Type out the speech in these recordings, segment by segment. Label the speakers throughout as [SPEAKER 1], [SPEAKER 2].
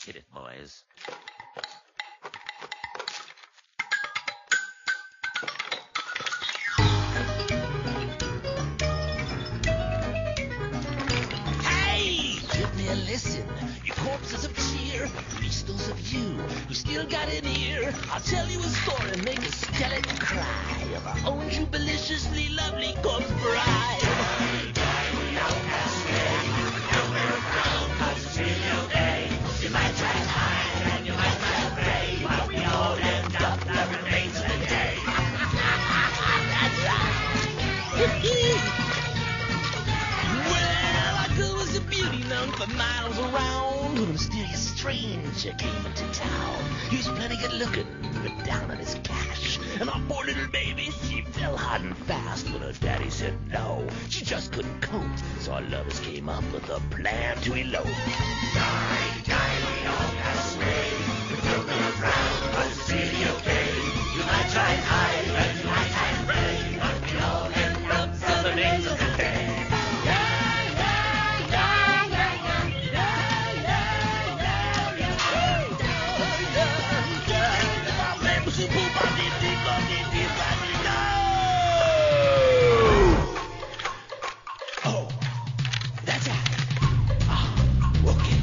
[SPEAKER 1] Hit it, boys.
[SPEAKER 2] Hey, give me a listen. You corpses of cheer, beastles of you who still got an ear. I'll tell you a story, make a skeleton cry of our own jubiliciously lovely corpse bride. You might try to hide and you might try to pray, but we all end up the remains of the day. That's right. Well, our girl was a beauty known for miles around when a mysterious stranger came into town. He was plenty good looking, but down on his cash. And our poor little baby, she fell hard and fast when her daddy said no. She just couldn't cope, so our lovers came up with a plan to elope. Die, we all pass away. We're still around, but it's really okay. You might try and hide, but you might try and pray, but we all end up the remains of the day. Oh, that's it. Okay.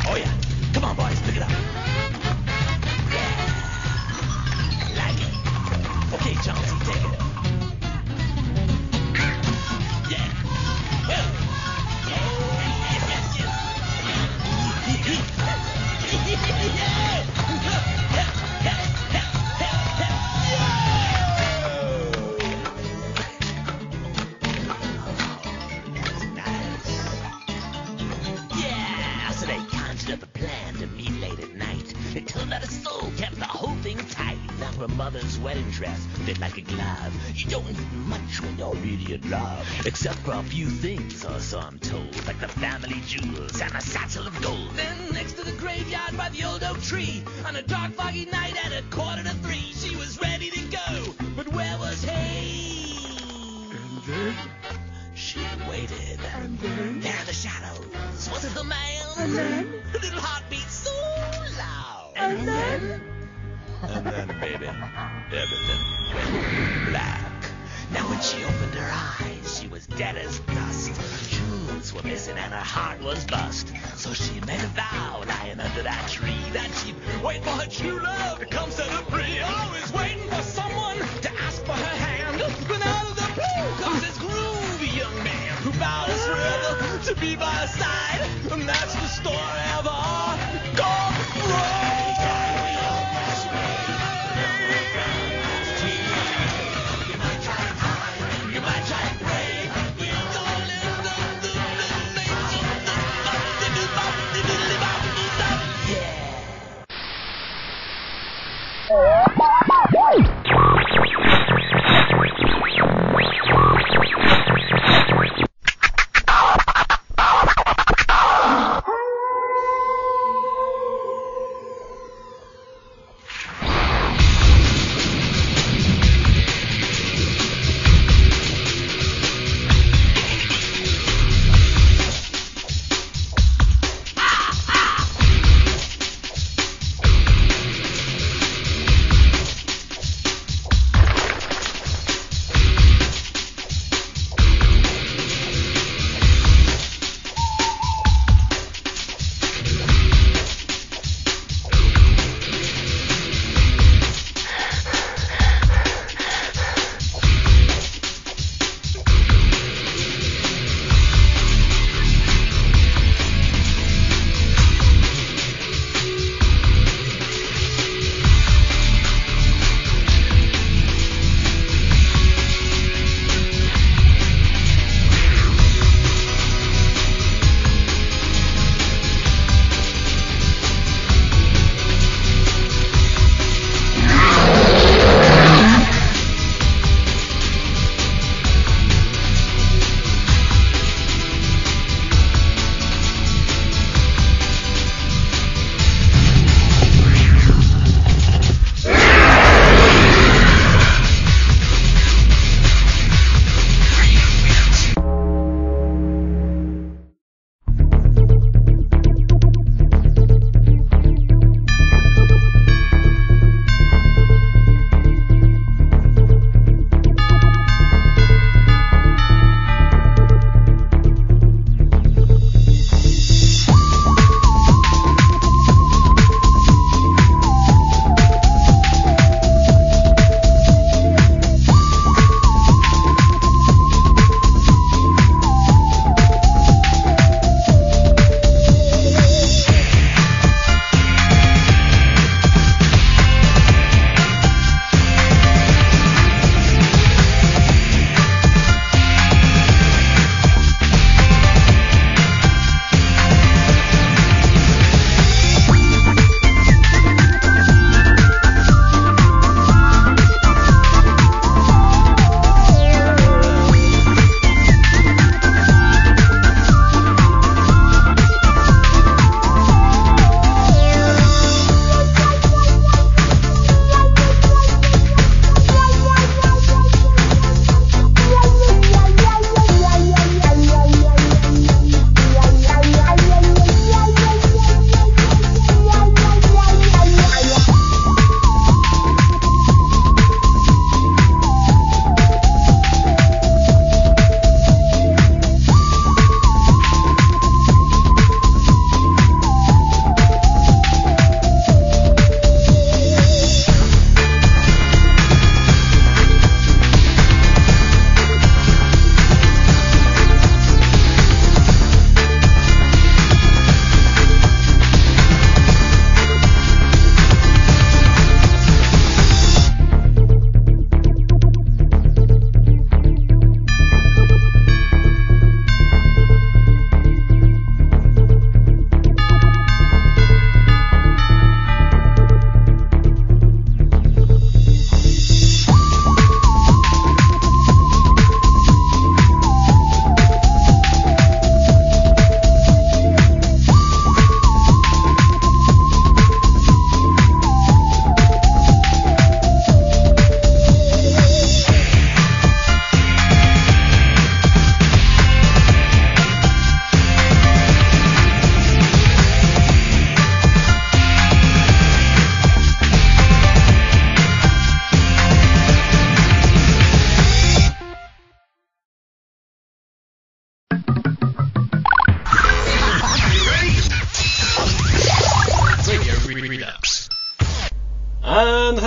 [SPEAKER 2] Oh yeah. Come on, boys, pick it up. Yeah. Like it. Okay, Johnson, take it. Yeah. Well. Her mother's wedding dress fit like a glove. You don't need much when you're really in love, except for a few things, or so I'm told, like the family jewels and a satchel of gold. Then next to the graveyard by the old oak tree, on a dark foggy night at 2:45, she was ready to go, but where was he?
[SPEAKER 3] And then?
[SPEAKER 2] She waited.
[SPEAKER 3] And then?
[SPEAKER 2] There are the shadows. Was it the man?
[SPEAKER 3] And then?
[SPEAKER 2] The little heartbeat so loud.
[SPEAKER 3] And then?
[SPEAKER 2] And then, baby, everything went black. Now when she opened her eyes, she was dead as dust. Her jewels were missing and her heart was bust. So she made a vow lying under that tree that she'd wait for her true love to come set her free. Always waiting for someone to ask for her hand. But out of the blue comes this groovy young man who vows forever to be by her side. And that's the story of our corpse bride.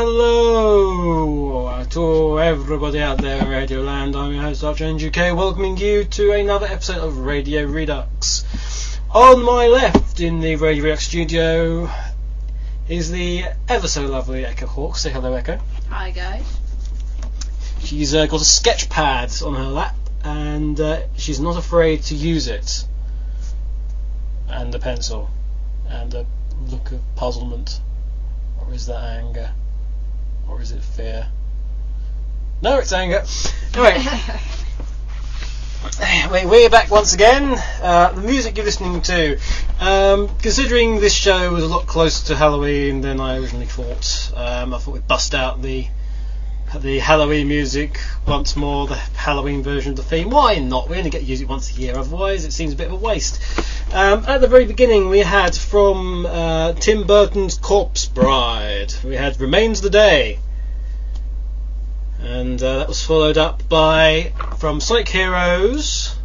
[SPEAKER 3] hello to everybody out there in Radio Land. I'm your host, RR welcoming you to another episode of Radio Redux. On my left in the Radio Redux studio is the ever so lovely Echo Hawk. Say hello, Echo.
[SPEAKER 1] Hi, guys.
[SPEAKER 3] She's got a sketch pad on her lap and she's not afraid to use it. And a pencil. And a look of puzzlement. Or is that anger? Or is it fear? No, it's anger. Anyway, we're back once again. The music you're listening to, considering this show was a lot closer to Halloween than I originally thought, I thought we'd bust out the Halloween music once more, the Halloween version of the theme. Why not? We only get to use it once a year, otherwise it seems a bit of a waste. At the very beginning we had from Tim Burton's Corpse Bride, we had Remains the Day, and that was followed up by, from Sonic Heroes,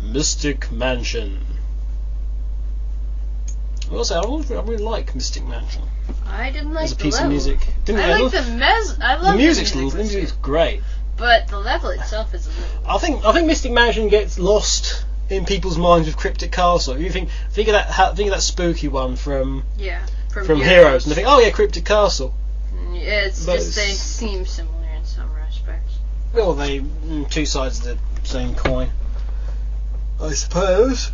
[SPEAKER 3] Mystic Mansion. I really like Mystic Mansion.
[SPEAKER 1] I didn't like
[SPEAKER 3] as a
[SPEAKER 1] the
[SPEAKER 3] piece
[SPEAKER 1] level.
[SPEAKER 3] of music.
[SPEAKER 1] I like the
[SPEAKER 3] music's great.
[SPEAKER 1] But the level itself is a little...
[SPEAKER 3] I think Mystic Mansion gets lost in people's minds with Cryptic Castle. You think of that spooky one from Heroes, and they think, oh yeah, Cryptic Castle.
[SPEAKER 1] Yeah, they seem similar in some respects.
[SPEAKER 3] Well, they two sides of the same coin, I suppose.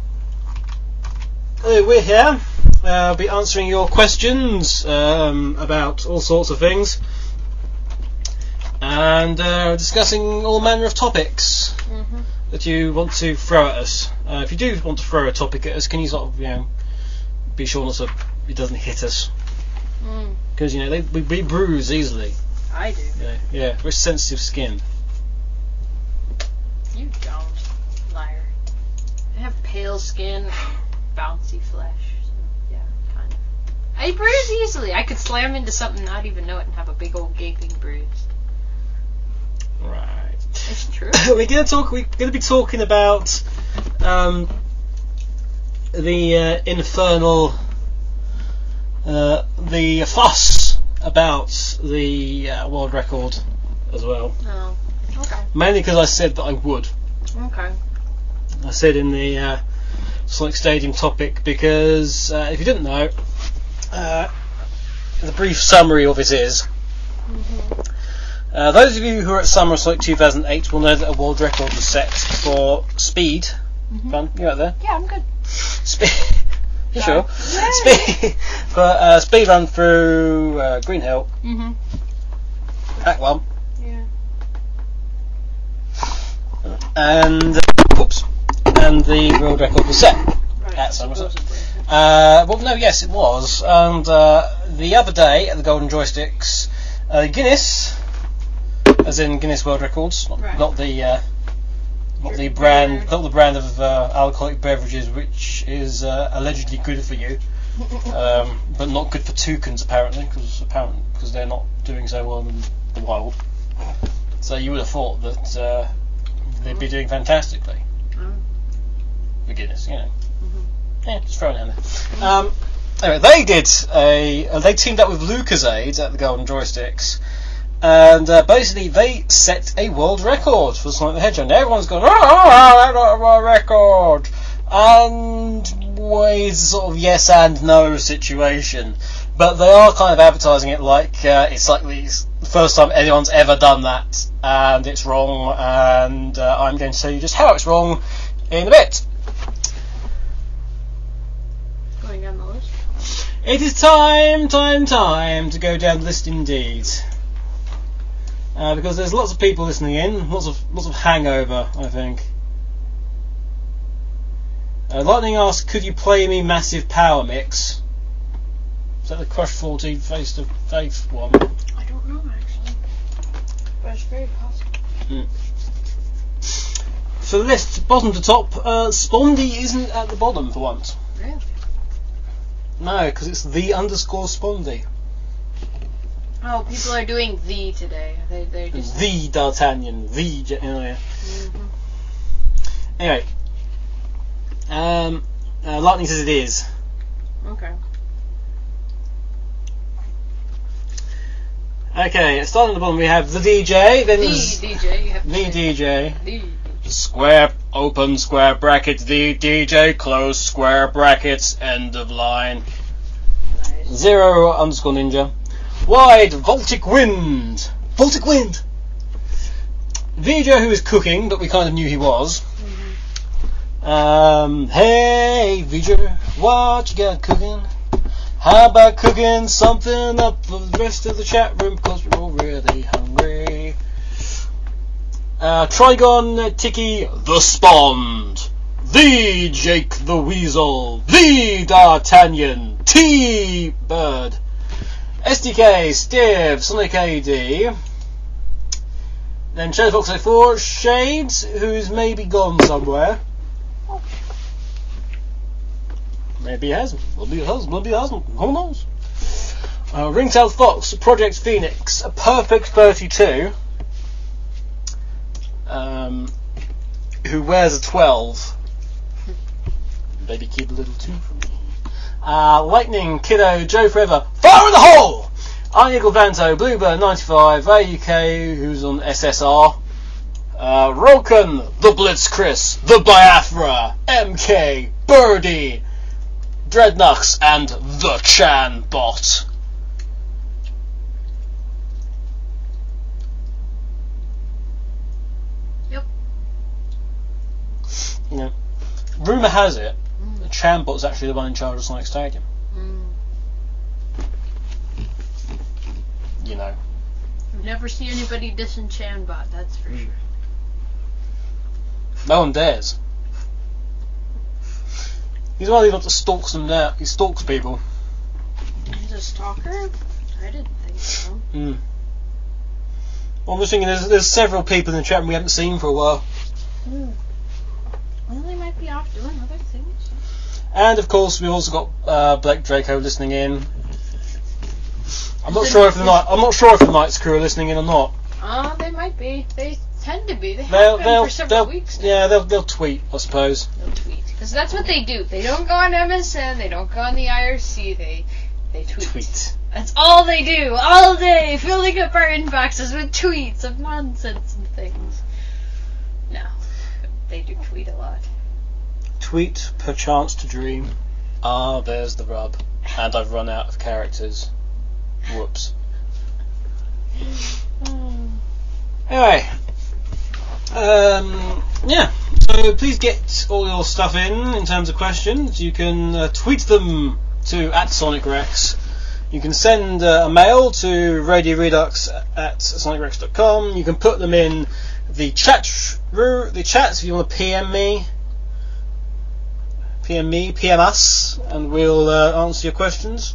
[SPEAKER 3] We're here. I'll be answering your questions about all sorts of things, and discussing all manner of topics that you want to throw at us. If you do want to throw a topic at us, can you sort of, be sure not to, it doesn't hit us, because we bruise easily.
[SPEAKER 1] I do.
[SPEAKER 3] Yeah, very sensitive skin.
[SPEAKER 1] You don't, liar. I have pale skin and bouncy flesh. So yeah, kind of. I bruise easily. I could slam into something, not even know it, and have a big old gaping bruise.
[SPEAKER 3] Right.
[SPEAKER 1] It's true.
[SPEAKER 3] We're going to be talking about the infernal, the fuss about the world record as well.
[SPEAKER 1] Oh, okay.
[SPEAKER 3] Mainly because I said that I would.
[SPEAKER 1] Okay.
[SPEAKER 3] I said in the Sonic Stadium topic because if you didn't know, the brief summary of it is. Those of you who are at Summer of Sonic 2008 will know that a world record was set for speed. Fun, you out there?
[SPEAKER 1] Yeah, I'm good.
[SPEAKER 3] Speed. You sure? Speed. For speed run through Green Hill. Act 1.
[SPEAKER 1] Yeah.
[SPEAKER 3] And the world record was set at Summer. Well, no, yes, it was. And the other day at the Golden Joysticks, Guinness. As in Guinness World Records, not the brand of alcoholic beverages, which is allegedly good for you, but not good for toucans apparently, because they're not doing so well in the wild. So you would have thought that they'd be doing fantastically. For Guinness, Yeah, just throwing it in there. Anyway, they teamed up with Lucozade at the Golden Joysticks. And basically, they set a world record for Sonic the Hedgehog. Everyone's gone, I got a world record! And it's sort of yes and no situation. But they are kind of advertising it like it's like the first time anyone's ever done that, and it's wrong, and I'm going to tell you just how it's wrong in a bit.
[SPEAKER 1] Going down the list?
[SPEAKER 3] It is time to go down the list indeed. Because there's lots of people listening in, lots of hangover, I think. Lightning asks, could you play me Massive Power Mix? Is that the Crush 14 face to face one?
[SPEAKER 1] I don't know actually, but it's very possible.
[SPEAKER 3] For the list, bottom to top, Spondy isn't at the bottom for once.
[SPEAKER 1] Really?
[SPEAKER 3] No, because it's the _Spondy.
[SPEAKER 1] Oh, people are doing the today. They're just
[SPEAKER 3] the D'Artagnan, the. Anyway, Lightning says it is.
[SPEAKER 1] Okay.
[SPEAKER 3] Okay, starting at the bottom we have the DJ, then
[SPEAKER 1] The DJ, you have to
[SPEAKER 3] the
[SPEAKER 1] say.
[SPEAKER 3] DJ.
[SPEAKER 1] The
[SPEAKER 3] Square, open square brackets, the DJ, close square brackets, end of line.
[SPEAKER 1] Nice.
[SPEAKER 3] 0 underscore ninja. Wide, Voltic wind. Voltic wind! VJ who is cooking, but we kind of knew he was. Hey VJ, what you got cooking? How about cooking something up for the rest of the chat room, because we're all really hungry. Trigon Tiki the Spond, the Jake the Weasel, the D'Artagnan, T Bird, SDK, Steve, Sonic AD, then Shadow Fox 04, Shades, who's maybe gone somewhere. Maybe he hasn't, maybe he hasn't, who knows? Ringtail Fox, Project Phoenix, a Perfect 32, who wears a 12. Maybe keep a little 2 for me. Lightning, Kiddo, Joe Forever, Fire in the Hole! Iron Eagle Vanto, Bluebird 95, AAUK, who's on SSR, Roken, the Blitz Chris, the Biafra, MK, Birdie, Dreadnux, and the Chan Bot.
[SPEAKER 1] Yep.
[SPEAKER 3] You know, rumour has it, the Chan Bot's actually the one in charge of Sonic Stadium. You know.
[SPEAKER 1] I've never seen anybody dissing Chanbot, that's for sure.
[SPEAKER 3] No one dares. He's one of these ones that stalks them now. He stalks people.
[SPEAKER 1] He's a stalker? I didn't think so.
[SPEAKER 3] Well, I'm just thinking there's several people in the chat room we haven't seen for a while.
[SPEAKER 1] Well, they might be off doing other things.
[SPEAKER 3] And of course we've also got Blake Draco listening in. I'm not sure if the Night's crew are listening in or not.
[SPEAKER 1] They might be. They tend to be. They have been for several weeks now.
[SPEAKER 3] Yeah, they'll tweet, I suppose.
[SPEAKER 1] They'll tweet. Because that's what they do. They don't go on MSN, they don't go on the IRC, they tweet. That's all they do, all day, filling up our inboxes with tweets of nonsense and things. No, they do tweet a lot.
[SPEAKER 3] Tweet, perchance to dream. Ah, there's the rub. And I've run out of characters. Whoops. Anyway, yeah. So please get all your stuff in terms of questions. You can tweet them to @SonicRex. You can send a mail to radioredux@sonicrex.com. You can put them in the chats if you want to PM us, and we'll answer your questions.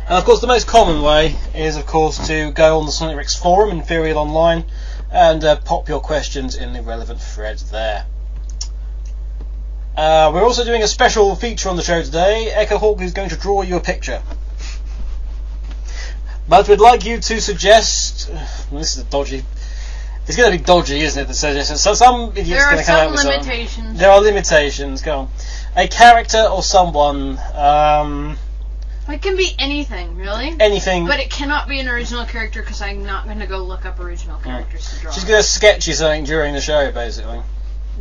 [SPEAKER 3] And of course, the most common way is, of course, to go on the Sonic Rex forum, Inferior Online, and pop your questions in the relevant thread there. We're also doing a special feature on the show today. Echo Hawk is going to draw you a picture. But we'd like you to suggest... this is dodgy. It's going to be dodgy, isn't it, the suggestion? So some idiot's going to come out with
[SPEAKER 1] There are some limitations.
[SPEAKER 3] There are limitations, go on. A character or someone...
[SPEAKER 1] it can be anything, really.
[SPEAKER 3] Anything.
[SPEAKER 1] But it cannot be an original character, because I'm not going to go look up original characters to draw.
[SPEAKER 3] She's going to sketch you something during the show, basically.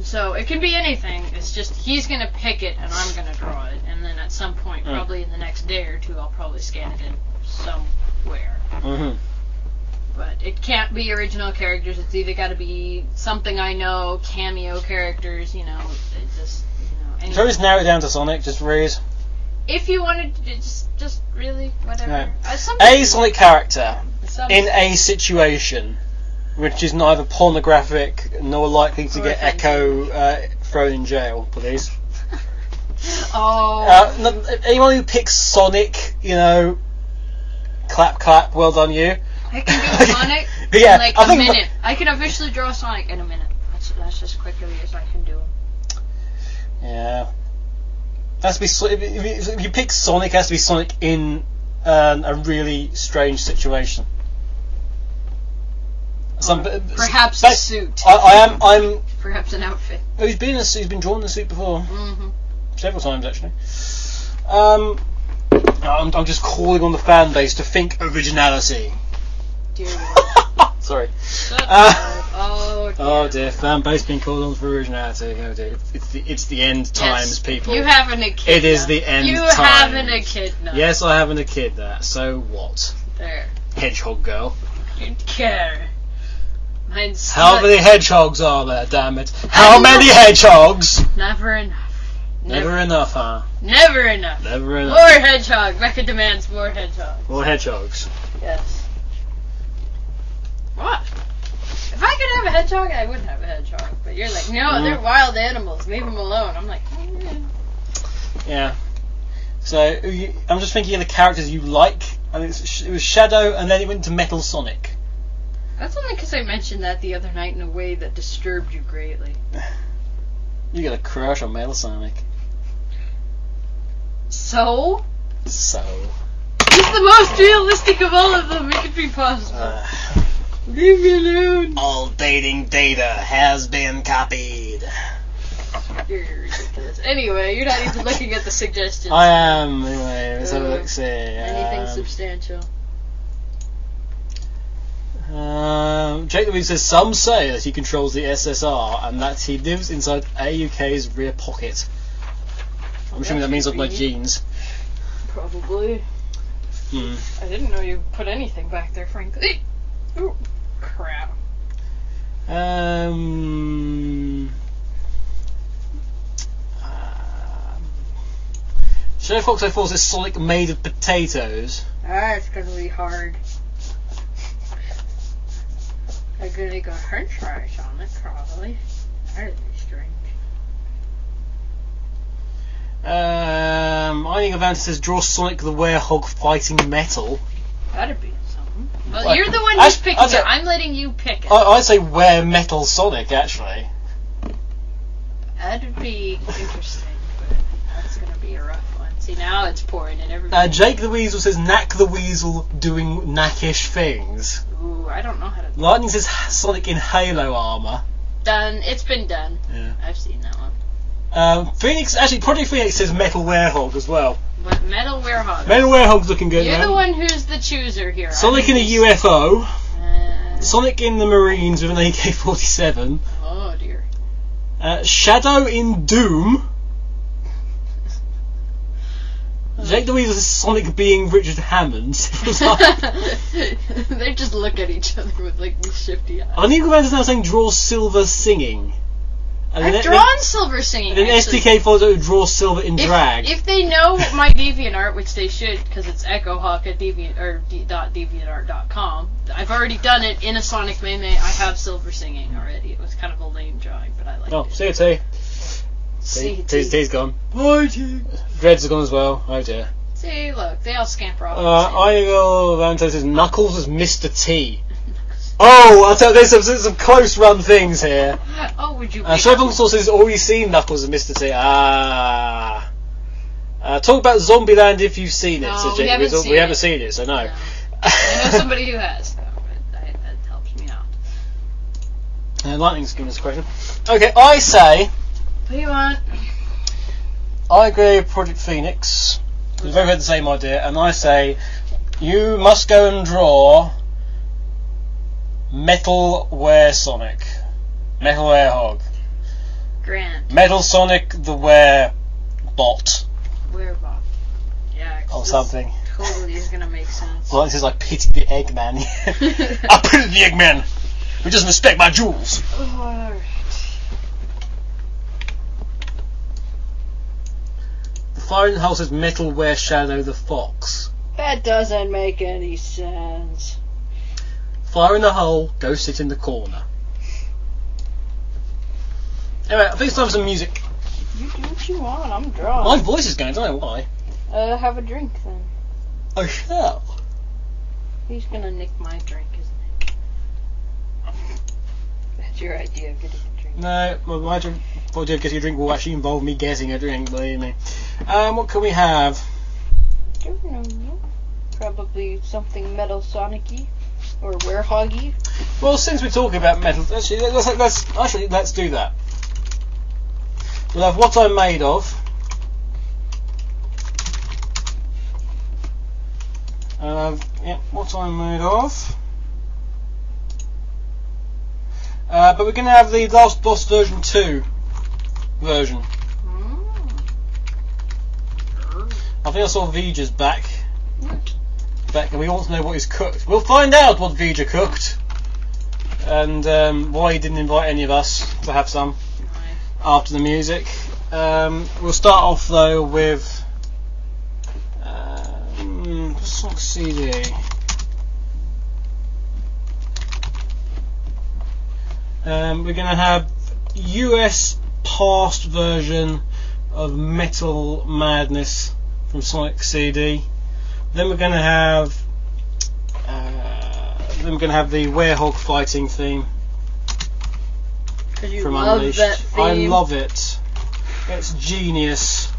[SPEAKER 1] So it can be anything. It's just he's going to pick it and I'm going to draw it. And then at some point, probably in the next day or two, I'll probably scan it in somewhere. But it can't be original characters. It's either got to be something I know, cameo characters, it just, anything.
[SPEAKER 3] So just narrow it down to Sonic, just read.
[SPEAKER 1] If you wanted to, just really, whatever.
[SPEAKER 3] No. A Sonic character in a situation which is neither pornographic nor likely to get Echo thrown in jail, please. Anyone who picks Sonic, clap, clap, well done you.
[SPEAKER 1] I can do Sonic in like a minute. I can officially draw Sonic in a minute. That's just quickly as I can do him.
[SPEAKER 3] Yeah. Has to be, if you pick Sonic, it has to be Sonic in a really strange situation.
[SPEAKER 1] Perhaps a suit.
[SPEAKER 3] I'm.
[SPEAKER 1] Perhaps an outfit.
[SPEAKER 3] Oh, he's been drawn in a suit before. Several times actually. I'm just calling on the fan base to think originality.
[SPEAKER 1] Dear Lord.
[SPEAKER 3] Sorry.
[SPEAKER 1] Oh
[SPEAKER 3] dear, fan base being called on for originality. Oh dear, it's the end times, people.
[SPEAKER 1] You having a kid?
[SPEAKER 3] It is the end times.
[SPEAKER 1] You having a kid now?
[SPEAKER 3] Yes, I having a kid there. So what?
[SPEAKER 1] There.
[SPEAKER 3] Hedgehog girl.
[SPEAKER 1] Don't care. Mine's
[SPEAKER 3] How many hedgehogs are there? Damn it! How many hedgehogs?
[SPEAKER 1] Never enough.
[SPEAKER 3] Never enough, huh?
[SPEAKER 1] Never enough.
[SPEAKER 3] Never enough.
[SPEAKER 1] More hedgehog. Becca demands more hedgehog.
[SPEAKER 3] More hedgehogs.
[SPEAKER 1] Yes. What? If I could have a hedgehog, I would have a hedgehog. But you're like, no, they're wild animals. Leave them alone. I'm like,
[SPEAKER 3] Yeah. So I'm just thinking of the characters you like. I mean, it was Shadow, and then it went to Metal Sonic.
[SPEAKER 1] That's only because I mentioned that the other night in a way that disturbed you greatly.
[SPEAKER 3] You got a crush on Metal Sonic.
[SPEAKER 1] So?
[SPEAKER 3] So.
[SPEAKER 1] He's the most realistic of all of them. It could be possible. Leave me alone.
[SPEAKER 3] All dating data has been copied.
[SPEAKER 1] You're ridiculous. Anyway, you're not even looking at the suggestions.
[SPEAKER 3] I am. Anyway, let's have a look. See.
[SPEAKER 1] Anything substantial.
[SPEAKER 3] Jake Louise says some say that he controls the SSR and that he lives inside AAUK's rear pocket. I'm assuming that means of my jeans.
[SPEAKER 1] Probably. I didn't know you put anything back there, frankly. Ooh, crap.
[SPEAKER 3] Shadow Fox 04 says Sonic made of potatoes.
[SPEAKER 1] It's gonna be hard. I'm gonna go french fries on it, probably. That'd be strange.
[SPEAKER 3] Mining Avanta says draw Sonic the Werehog fighting metal.
[SPEAKER 1] That'd be something. Well,
[SPEAKER 3] Like,
[SPEAKER 1] you're the one who's picking it. I'm letting you pick it.
[SPEAKER 3] I'd say wear Metal Sonic, actually.
[SPEAKER 1] That'd be interesting, but that's gonna be a rough one. See, now it's pouring and everybody.
[SPEAKER 3] Jake the Weasel says Knack the Weasel doing knackish things.
[SPEAKER 1] Ooh, I don't know how to.
[SPEAKER 3] Lightning says Sonic in Halo armor.
[SPEAKER 1] Done. It's been done.
[SPEAKER 3] Yeah.
[SPEAKER 1] I've seen that one.
[SPEAKER 3] Phoenix, actually, Project Phoenix says Metal Werehog as well.
[SPEAKER 1] But Metal Werehog.
[SPEAKER 3] Metal Werehog's looking good.
[SPEAKER 1] You're
[SPEAKER 3] man.
[SPEAKER 1] the one who's the chooser here.
[SPEAKER 3] Sonic in a UFO.
[SPEAKER 1] Uh,
[SPEAKER 3] Sonic in the Marines with an AK-47.
[SPEAKER 1] Oh dear.
[SPEAKER 3] Shadow in Doom. Jake the Weasel says Sonic being Richard Hammond.
[SPEAKER 1] They just look at each other with like these shifty eyes.
[SPEAKER 3] Anigo Vander's now saying draw Silver singing. And
[SPEAKER 1] I've drawn Silver singing.
[SPEAKER 3] Then SDK follows out with draw Silver in drag.
[SPEAKER 1] If they know my DeviantArt, which they should, because it's EchoHawk at .deviantart.com. I've already done it in a Sonic meme. I have Silver singing already. It was kind of a lame drawing, but I liked it.
[SPEAKER 3] See you, T. T's gone. Bye, T. Dreads are gone as well. Oh dear.
[SPEAKER 1] See, look, they all scamper off.
[SPEAKER 3] Anigo Vanto says Knuckles as Mr. T. Oh, I'll tell you, there's some close run things here.
[SPEAKER 1] Oh, would you?
[SPEAKER 3] Showbox Source has already seen Knuckles as Mr. T. Talk about Zombieland if you've seen it.
[SPEAKER 1] No,
[SPEAKER 3] So
[SPEAKER 1] we haven't seen it,
[SPEAKER 3] so no.
[SPEAKER 1] I know somebody who has, though, but that helps me out.
[SPEAKER 3] Lightning's giving us a question. Okay, I say.
[SPEAKER 1] What do you want?
[SPEAKER 3] I agree with Project Phoenix. We've both had the same idea, and I say you must go and draw Metal Sonic. Metal Werehog.
[SPEAKER 1] Grand.
[SPEAKER 3] Metal Sonic the Werebot.
[SPEAKER 1] Werebot. Yeah.
[SPEAKER 3] Or something.
[SPEAKER 1] Totally is gonna make sense.
[SPEAKER 3] Well, this is like pity the Eggman. I pity the Eggman who doesn't respect my jewels.
[SPEAKER 1] Alright.
[SPEAKER 3] The Fire in the Hole says Metal Were Shadow the Fox.
[SPEAKER 1] That doesn't make any sense.
[SPEAKER 3] Fire in the hole, go sit in the corner. Anyway, I think it's time for some music.
[SPEAKER 1] You do what you want, I'm drunk.
[SPEAKER 3] My voice is going, I don't know why.
[SPEAKER 1] Have a drink then.
[SPEAKER 3] I shall.
[SPEAKER 1] He's gonna nick my drink, isn't he? That's your idea of getting a drink.
[SPEAKER 3] No, my idea of getting a drink will actually involve me getting a drink, believe me. What can we have?
[SPEAKER 1] I don't know. Probably something Metal Sonic-y. Or Werehog-y.
[SPEAKER 3] Well, since we're talking about metal, actually, let's do that. We'll have What I'm Made Of. what I'm made of. But we're going to have the Last Boss version 2 version. I think I saw Vija's back, and we want to know what he's cooked. We'll find out what Vija cooked, and why he didn't invite any of us to have some after the music. We'll start off though with Sonic CD. We're going to have US past version of Metal Madness from Sonic CD. Then we're going to have the Werehog fighting theme from Unleashed.
[SPEAKER 1] That theme.
[SPEAKER 3] I love it. It's genius.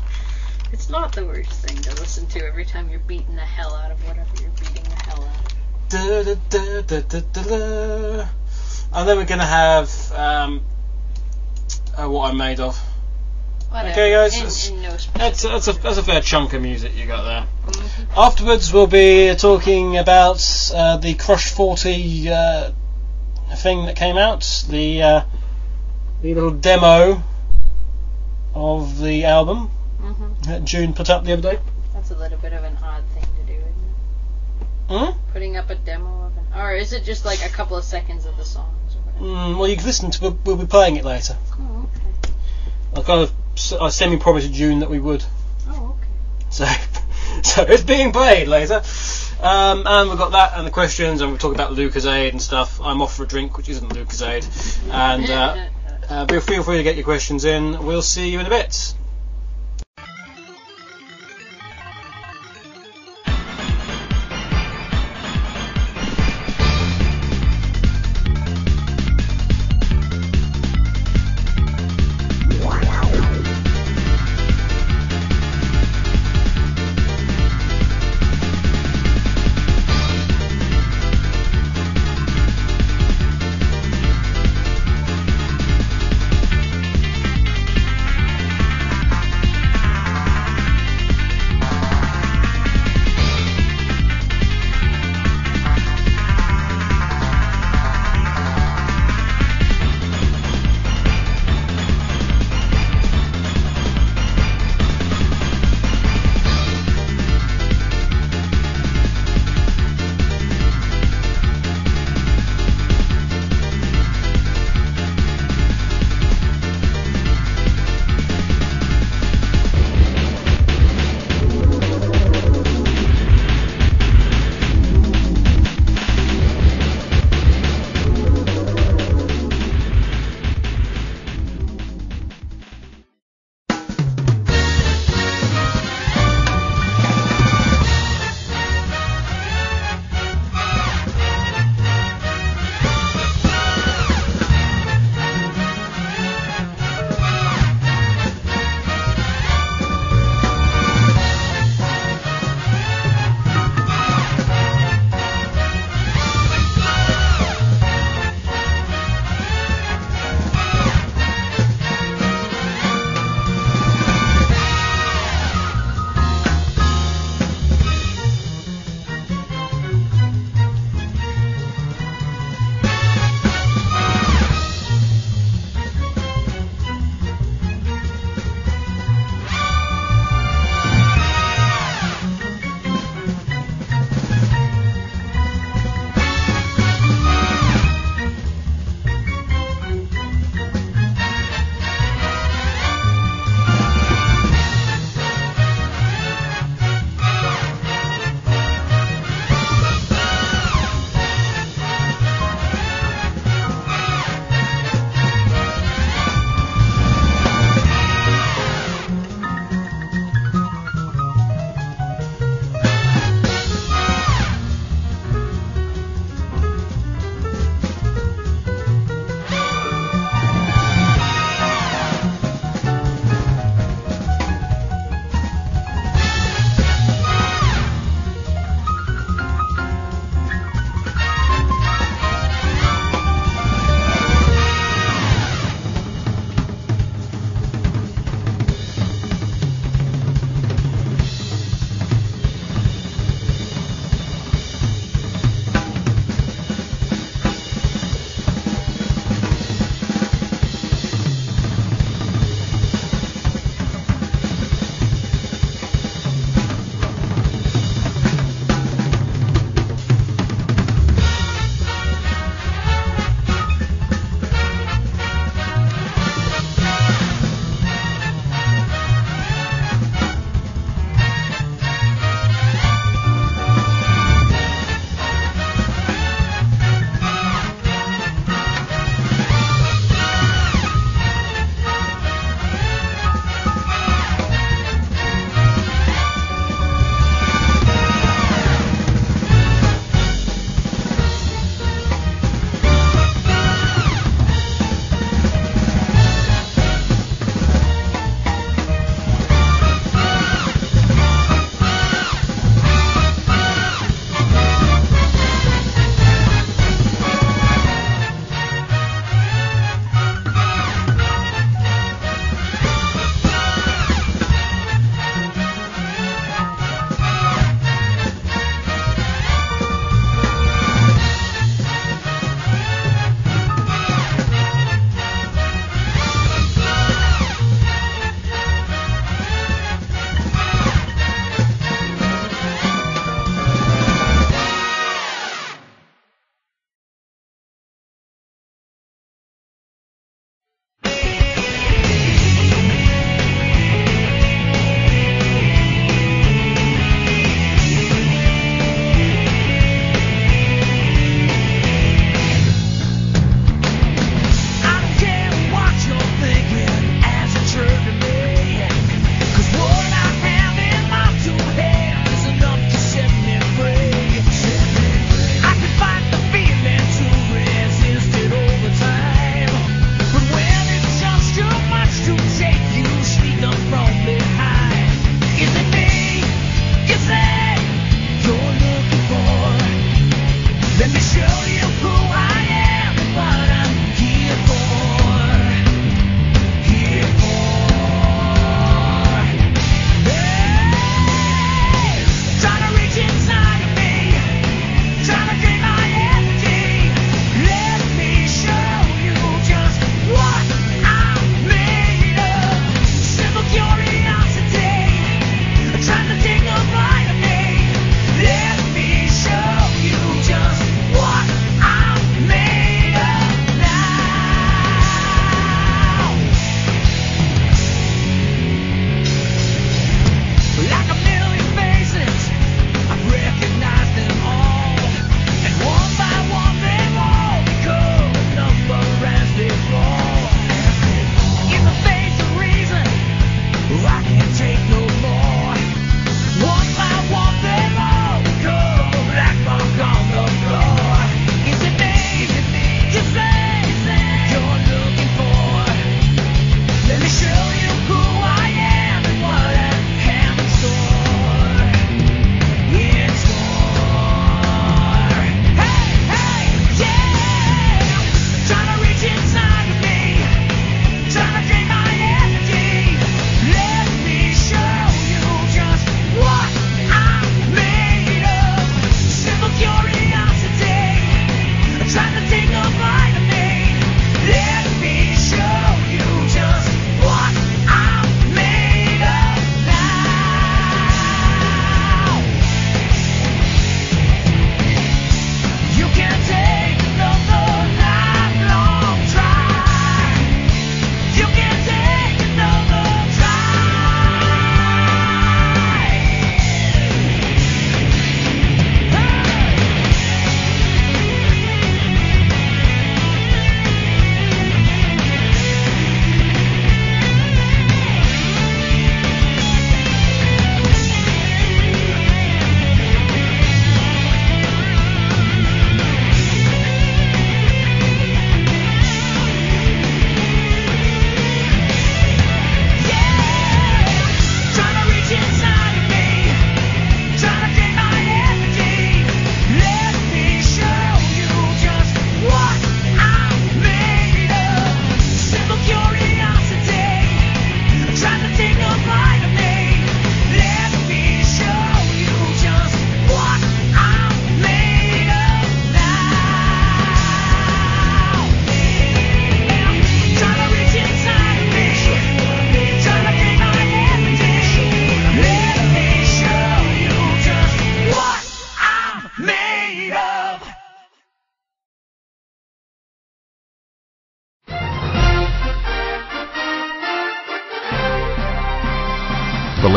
[SPEAKER 1] It's not the worst thing to listen to every time you're beating the hell out of whatever you're beating the hell out of.
[SPEAKER 3] Da, da, da, da, da, da, da. And then we're going to have what I'm made of.
[SPEAKER 1] Whatever.
[SPEAKER 3] Okay, guys, that's a fair chunk of music you got there. Mm-hmm. Afterwards, we'll be talking about the Crush 40 thing that came out, the little demo of the album that June put up the other day.
[SPEAKER 1] That's a little bit of an odd thing to do, isn't it? Putting up a demo of or is it just like a couple of seconds of the songs or whatever?
[SPEAKER 3] Well, you can listen to. We'll be playing it later.
[SPEAKER 1] Oh, okay.
[SPEAKER 3] I semi-promised June that we would.
[SPEAKER 1] Oh, okay.
[SPEAKER 3] So it's being played later. And we've got that and the questions, and we'll talk about Lucozade and stuff. I'm off for a drink, which isn't Lucozade. And feel free to get your questions in. We'll see you in a bit.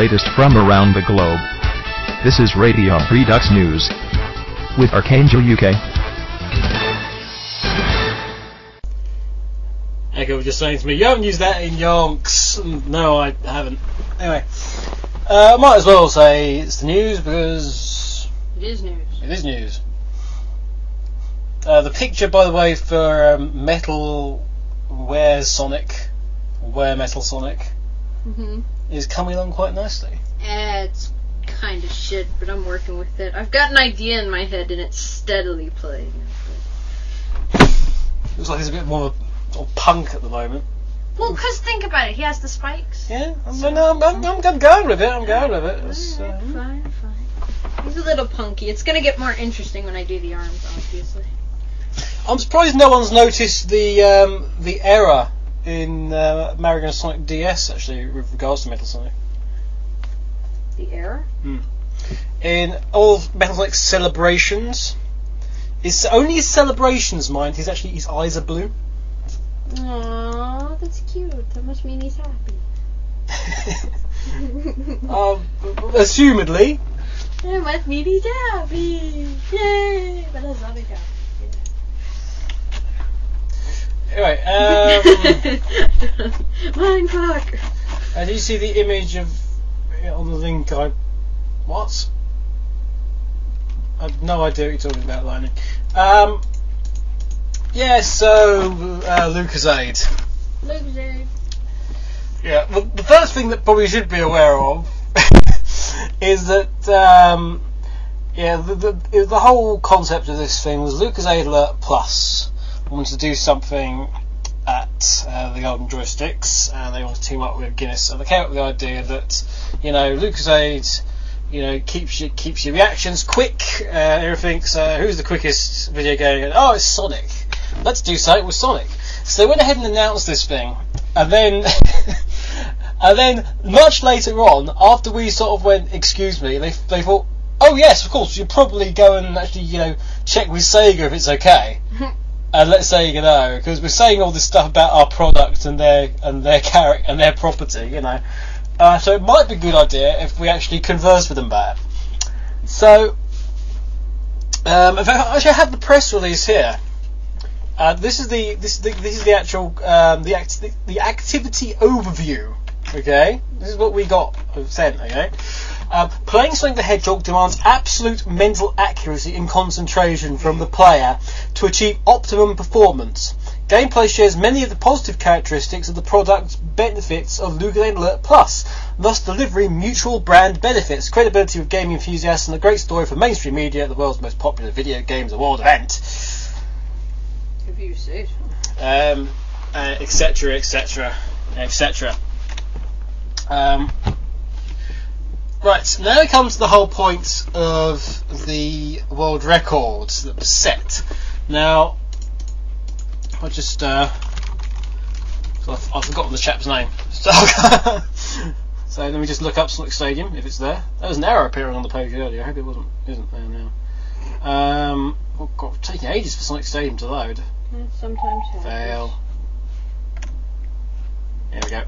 [SPEAKER 4] latest from around the globe. This is Radio Redux News with Archangel UK.
[SPEAKER 3] Echo was just saying to me, you haven't used that in yonks. No, I haven't. Anyway, might as well say it's the news because...
[SPEAKER 1] It is news.
[SPEAKER 3] It is news. The picture, by the way, for Metal Sonic, Metal Sonic, is coming along quite nicely.
[SPEAKER 1] It's kind of shit, but I'm working with it. I've got an idea in my head and it's steadily playing.
[SPEAKER 3] Looks like he's a bit more of a sort of punk at the moment.
[SPEAKER 1] Well, because think about it, he has the spikes.
[SPEAKER 3] Yeah, I'm going with it. I'm going with it.
[SPEAKER 1] Fine. He's a little punky. It's going to get more interesting when I do the arms, obviously.
[SPEAKER 3] I'm surprised no one's noticed the error in Mario Sonic DS, actually, with regards to Metal Sonic.
[SPEAKER 1] The error?
[SPEAKER 3] In all Metal Sonic celebrations, it's only his celebrations, mind. His eyes are blue.
[SPEAKER 1] Aww, that's cute. That must mean he's happy.
[SPEAKER 3] Assumedly.
[SPEAKER 1] That must mean he's happy. Yay! But that's not a guy.
[SPEAKER 3] Anyway,
[SPEAKER 1] Mindfuck!
[SPEAKER 3] Did you see the image of on the link? What? I have no idea what you're talking about, Lightning. Lucasade.
[SPEAKER 1] Lucasade.
[SPEAKER 3] Yeah, well, the first thing that probably should be aware of is that the whole concept of this thing was Lucasade Alert Plus wanted to do something at the Golden Joysticks, and they wanted to team up with Guinness, and they came up with the idea that Lucasade keeps your reactions quick, everything. So who's the quickest video game? Oh, it's Sonic. Let's do something with Sonic. So they went ahead and announced this thing, and then much later on, after we sort of went, excuse me, they thought, oh yes, of course, you'll probably go and actually check with SEGA if it's okay. And let SEGA know, because we're saying all this stuff about our product and their character and their property, So it might be a good idea if we actually converse with them about it. So, in fact, actually, I have the press release here. This is the actual the activity overview. Okay, this is what we got sent. Okay. Playing Sonic the Hedgehog demands absolute mental accuracy and concentration from the player to achieve optimum performance. Gameplay shares many of the positive characteristics of the product's benefits of Lucasade Alert Plus, thus delivering mutual brand benefits, credibility with gaming enthusiasts, and a great story for mainstream media at the world's most popular video games award event.
[SPEAKER 1] If you say so.
[SPEAKER 3] Etc. Etc. Etc. Right, now it comes to the whole point of the world record that was set. Now, I just I've forgotten the chap's name. So let me just look up Sonic Stadium if it's there. There was an error appearing on the page earlier. I hope it isn't there now. Oh god, it's taking ages for Sonic Stadium to load.
[SPEAKER 1] Yeah, sometimes happens.
[SPEAKER 3] Fail. There we go.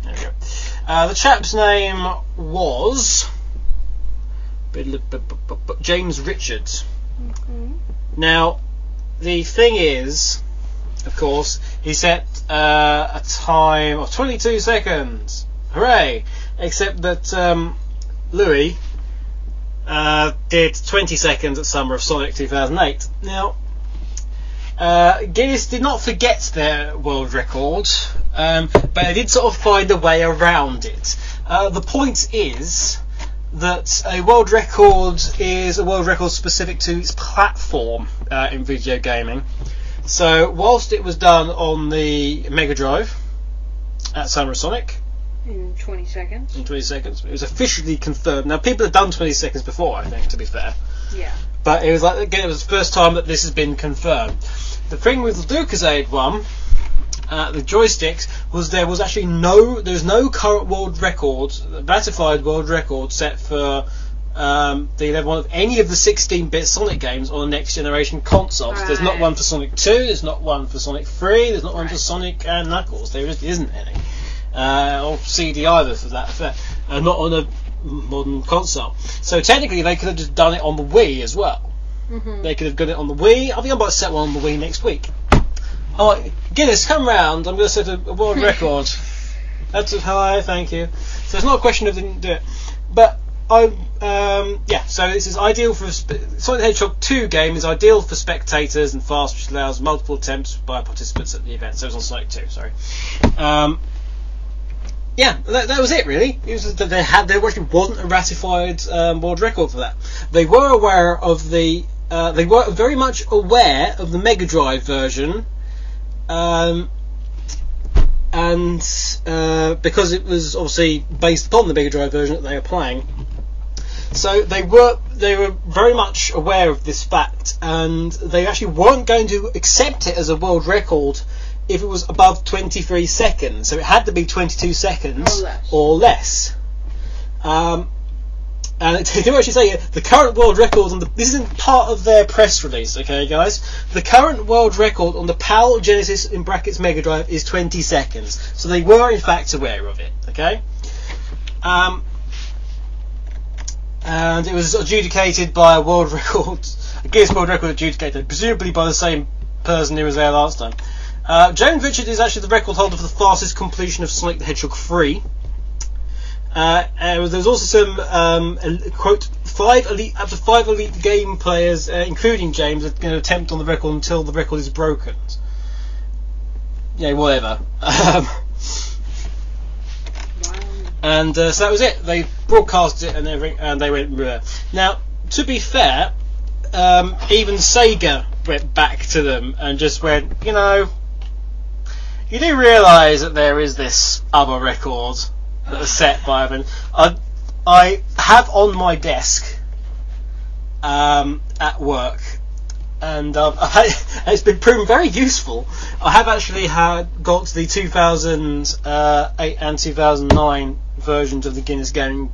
[SPEAKER 3] There we go. The chap's name was James Richards. Now, the thing is, of course, he set a time of 22 seconds. Hooray! Except that Louis did 20 seconds at Summer of Sonic 2008. Now, Guinness did not forget their world record, but they did sort of find a way around it. The point is that a world record is a world record specific to its platform in video gaming. So whilst it was done on the Mega Drive at Summer of Sonic
[SPEAKER 1] in 20 seconds,
[SPEAKER 3] it was officially confirmed. Now people had done 20 seconds before, I think, to be fair.
[SPEAKER 1] Yeah.
[SPEAKER 3] But it was like, again, it was the first time that this has been confirmed. The thing with the Lucasade one, the joysticks, was there was actually no current world record, ratified world record set for the 11 of any of the 16-bit Sonic games on the next generation consoles.
[SPEAKER 1] Right.
[SPEAKER 3] There's not one for Sonic 2, there's not one for Sonic 3, there's not one for Sonic and Knuckles. There just isn't any. Or CD either, for that effect. Not on a modern console. So technically they could have just done it on the Wii as well.
[SPEAKER 1] Mm-hmm. They
[SPEAKER 3] could have done it on the Wii. I think I might set one on the Wii next week. Guinness, come round. I'm going to set a world record. That's hi, thank you. So it's not a question of didn't do it, but so this is ideal for Sonic the Hedgehog 2 game is ideal for spectators and fast, which allows multiple attempts by participants at the event. So it was on Sonic 2. Sorry. That was it really. It was that there actually wasn't a ratified world record for that. They were aware of they were very much aware of the Mega Drive version. Because it was obviously based upon the Mega Drive version that they were playing, so they were very much aware of this fact, and they actually weren't going to accept it as a world record if it was above 23 seconds. So it had to be 22 seconds or less. And they do actually say the current world record this isn't part of their press release, okay, guys? The current world record on the PAL Genesis in brackets Mega Drive is 20 seconds. So they were in fact aware of it, okay? And it was adjudicated by a Guinness World Record adjudicated, presumably by the same person who was there last time. James Richard is actually the record holder for the fastest completion of Sonic the Hedgehog 3. There's also some quote up to 5 elite game players, including James, are going to attempt on the record until the record is broken. Yeah, whatever. And so that was it. They broadcast it and everything, and they went bleh. Now, to be fair, even SEGA went back to them and just went, you do realise that there is this other record that was set by them. I have on my desk at work, and it's been proven very useful. I have actually got the 2008 and 2009 versions of the Guinness Game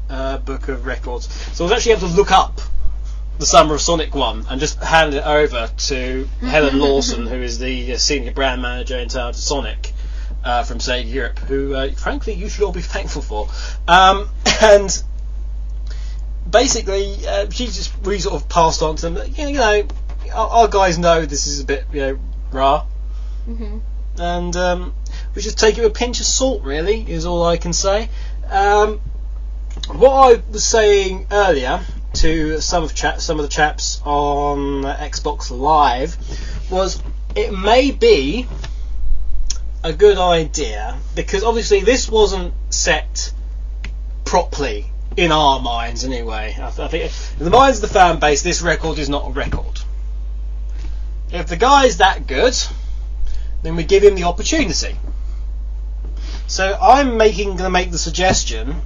[SPEAKER 3] Book of Records, so I was actually able to look up the Summer of Sonic one and just hand it over to Helen Lawson, who is the senior brand manager in charge of Sonic from Sega Europe, who frankly you should all be thankful for. And basically she just really sort of passed on to them, our guys know this is a bit raw, and we just take it with a pinch of salt, really, is all I can say. What I was saying earlier to some of the chaps on Xbox Live was it may be a good idea, because obviously this wasn't set properly in our minds anyway. I think in the minds of the fan base, this record is not a record. If the guy's that good, then we give him the opportunity. So I'm going to make the suggestion,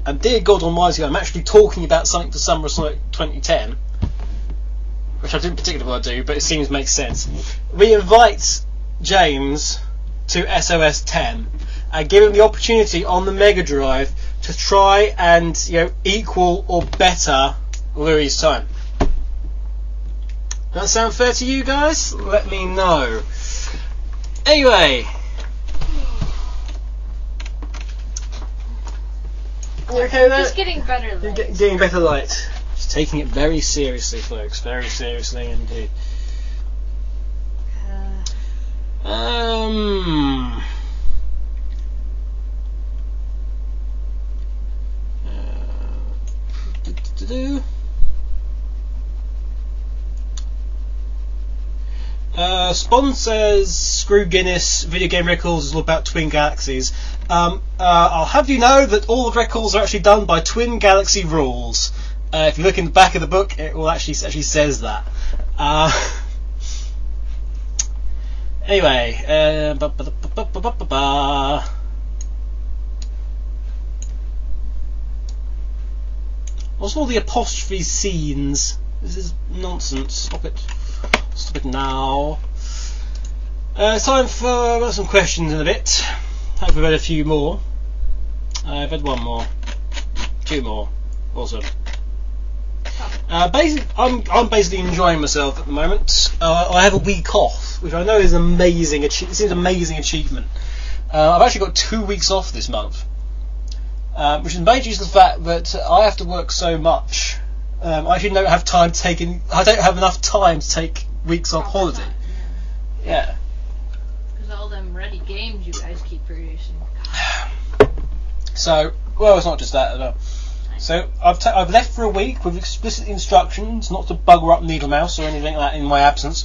[SPEAKER 3] and dear God Almighty, I'm actually talking about something for Summer of Sonic 2010, which I didn't particularly want to do, but it seems to make sense. We invite James to SOS 10 and give him the opportunity on the Mega Drive to try and equal or better Louis' time. Does that sound fair to you guys? Let me know. Anyway, you okay there?
[SPEAKER 1] Just getting better light.
[SPEAKER 3] Getting better light. Just taking it very seriously, folks. Very seriously indeed. Spawn says, screw Guinness, video game records is all about Twin Galaxies. I'll have you know that all the records are actually done by Twin Galaxy rules. If you look in the back of the book, it will actually says that. Anyway, what's all the apostrophe scenes? This is nonsense. Stop it now. It's time for some questions in a bit. Hope we've had a few more. I've had one more. 2 more. Awesome. I'm basically enjoying myself at the moment. I have a week off, which I know is amazing. It seems an amazing achievement. I've actually got 2 weeks off this month, which is mainly due to the fact that I have to work so much. I actually don't have time to take in. I don't have enough time to take weeks off holiday. Yeah.
[SPEAKER 1] Because all them ready games you guys keep producing.
[SPEAKER 3] So, well, it's not just that. No. So I've left for a week with explicit instructions not to bugger up Needle Mouse or anything like that in my absence.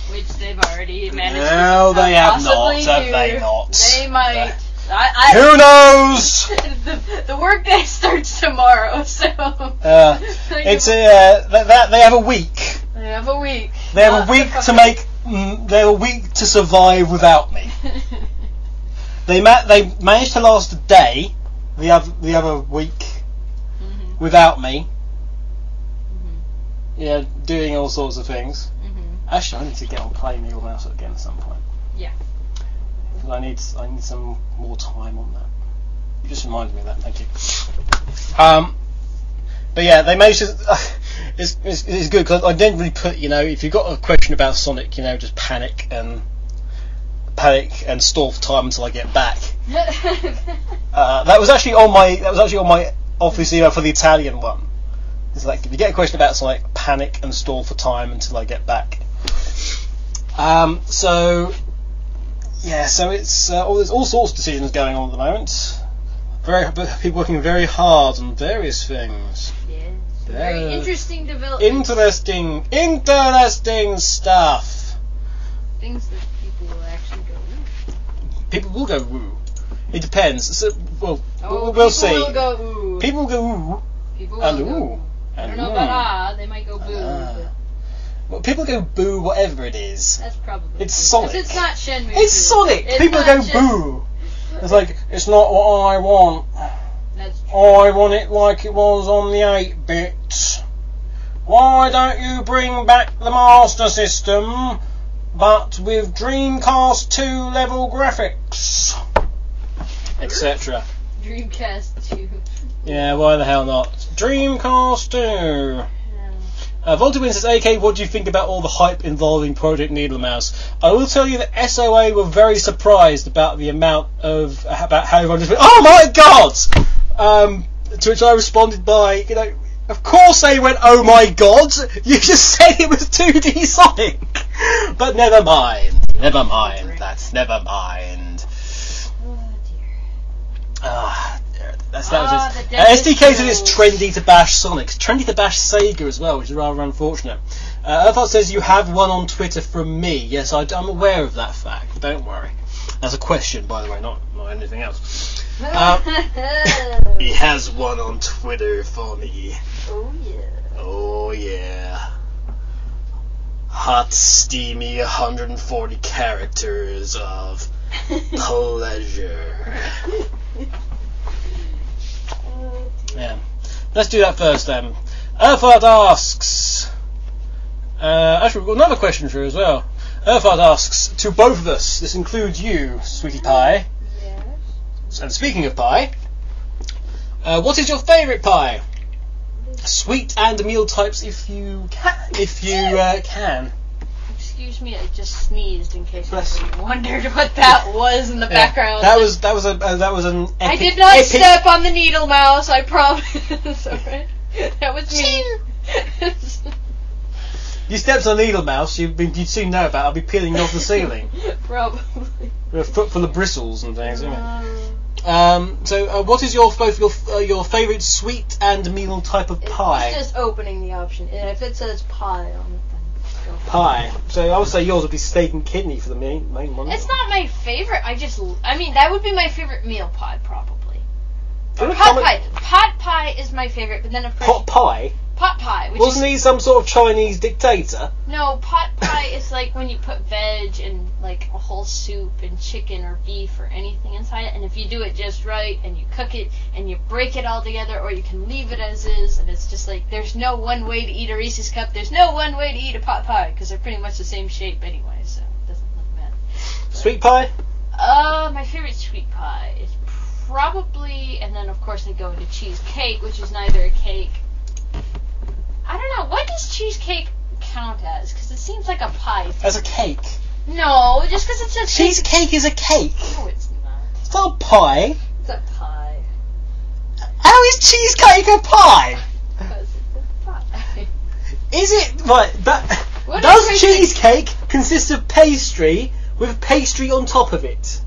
[SPEAKER 1] Which they've already managed to
[SPEAKER 3] No, they have not.
[SPEAKER 1] possibly
[SPEAKER 3] Have
[SPEAKER 1] do.
[SPEAKER 3] they not?
[SPEAKER 1] They might.
[SPEAKER 3] Who knows?
[SPEAKER 1] The work day starts tomorrow, so
[SPEAKER 3] it's they have a week.
[SPEAKER 1] They have a week.
[SPEAKER 3] They have a week to make. They have a week to survive without me. They managed to last a day. The other week. Without me, yeah, doing all sorts of things. Actually, I need to get on playing Needle Mouse again at some point. Yeah. Because I need some more time on that. You just reminded me of that. Thank you. But yeah, they managed to. It's good because I didn't really put. If you've got a question about Sonic, just panic and stall for time until I get back. That was actually on my office email for the Italian one. It's like, if you get a question about Sonic, panic and stall for time until I get back. So it's there's all sorts of decisions going on at the moment. People working very hard on various things.
[SPEAKER 1] Yes. Very interesting developments.
[SPEAKER 3] Interesting stuff.
[SPEAKER 1] Things that people will actually go woo.
[SPEAKER 3] People will go woo. It depends. So, we'll see.
[SPEAKER 1] People will go ooh.
[SPEAKER 3] People will go ooh.
[SPEAKER 1] People will
[SPEAKER 3] and
[SPEAKER 1] go
[SPEAKER 3] ooh.
[SPEAKER 1] I don't know about they might go boo. But
[SPEAKER 3] well, people go boo whatever it is.
[SPEAKER 1] That's probably.
[SPEAKER 3] It's Sonic.
[SPEAKER 1] It's not Shenmue.
[SPEAKER 3] It's Sonic.
[SPEAKER 1] It's
[SPEAKER 3] people go boo. It's like, it's not what I want.
[SPEAKER 1] That's true.
[SPEAKER 3] I want it like it was on the 8-bit. Why don't you bring back the Master System, but with Dreamcast 2 level graphics? Etc.
[SPEAKER 1] Dreamcast 2.
[SPEAKER 3] Yeah, why the hell not? Dreamcast 2. Voltawin says, AK, what do you think about all the hype involving Project Needle Mouse? I will tell you that SOA were very surprised about the amount of, about how everyone just went, oh my god! To which I responded by, of course they went, oh my god! You just said it was 2D Sonic! But never mind. Never mind. SDK said it's trendy to bash Sonic. It's trendy to bash Sega as well, which is rather unfortunate. Earthart says you have one on Twitter from me. Yes, I'm aware of that fact. Don't worry. That's a question, by the way, not anything else. He has one on Twitter for me.
[SPEAKER 1] Oh yeah.
[SPEAKER 3] Oh yeah. Hot, steamy 140 characters of pleasure. Yeah. Let's do that first then. Earthart asks. Actually, we've got another question for you as well. Earthart asks, to both of us, this includes you, Sweetie Pie. Yes. And speaking of pie, what is your favourite pie? Sweet and meal types, if you can.
[SPEAKER 1] Excuse me, I just sneezed in case anybody wondered what that was in the background.
[SPEAKER 3] That was an epic,
[SPEAKER 1] I did not step on the Needle Mouse, I promise. Alright? That was me.
[SPEAKER 3] You stepped on Needle Mouse, you'd soon know about it. I'll be peeling off the ceiling.
[SPEAKER 1] Probably.
[SPEAKER 3] With a foot full of bristles and things, isn't it? So, what is your favourite sweet and meal type of pie?
[SPEAKER 1] It's just opening the option, and if it says pie on it, then go for
[SPEAKER 3] pie. So I would say yours would be steak and kidney for the main one.
[SPEAKER 1] It's not my favourite. That would be my favourite meal pie, probably. Pot pie. Pot pie is my favourite, but then of course.
[SPEAKER 3] Pot pie.
[SPEAKER 1] Pot pie.
[SPEAKER 3] Wasn't he some sort of Chinese dictator?
[SPEAKER 1] No, pot pie is like when you put veg and like a whole soup and chicken or beef or anything inside it, and if you do it just right and you cook it and you break it all together, or you can leave it as is, and it's just like there's no one way to eat a Reese's cup, there's no one way to eat a pot pie because they're pretty much the same shape anyway, so it doesn't look bad.
[SPEAKER 3] Sweet pie?
[SPEAKER 1] My favorite sweet pie is probably, and then of course I go into cheesecake, which is neither a cake. I don't know. What does cheesecake count as? Because it seems like a pie.
[SPEAKER 3] As a cake.
[SPEAKER 1] No, just because it says
[SPEAKER 3] Cheesecake is a cake.
[SPEAKER 1] No, it's not.
[SPEAKER 3] It's not a pie.
[SPEAKER 1] It's a pie.
[SPEAKER 3] How is cheesecake a pie?
[SPEAKER 1] Because it's a pie.
[SPEAKER 3] Is it right?
[SPEAKER 1] What
[SPEAKER 3] Does
[SPEAKER 1] is
[SPEAKER 3] cheesecake consist of pastry with pastry on top of it?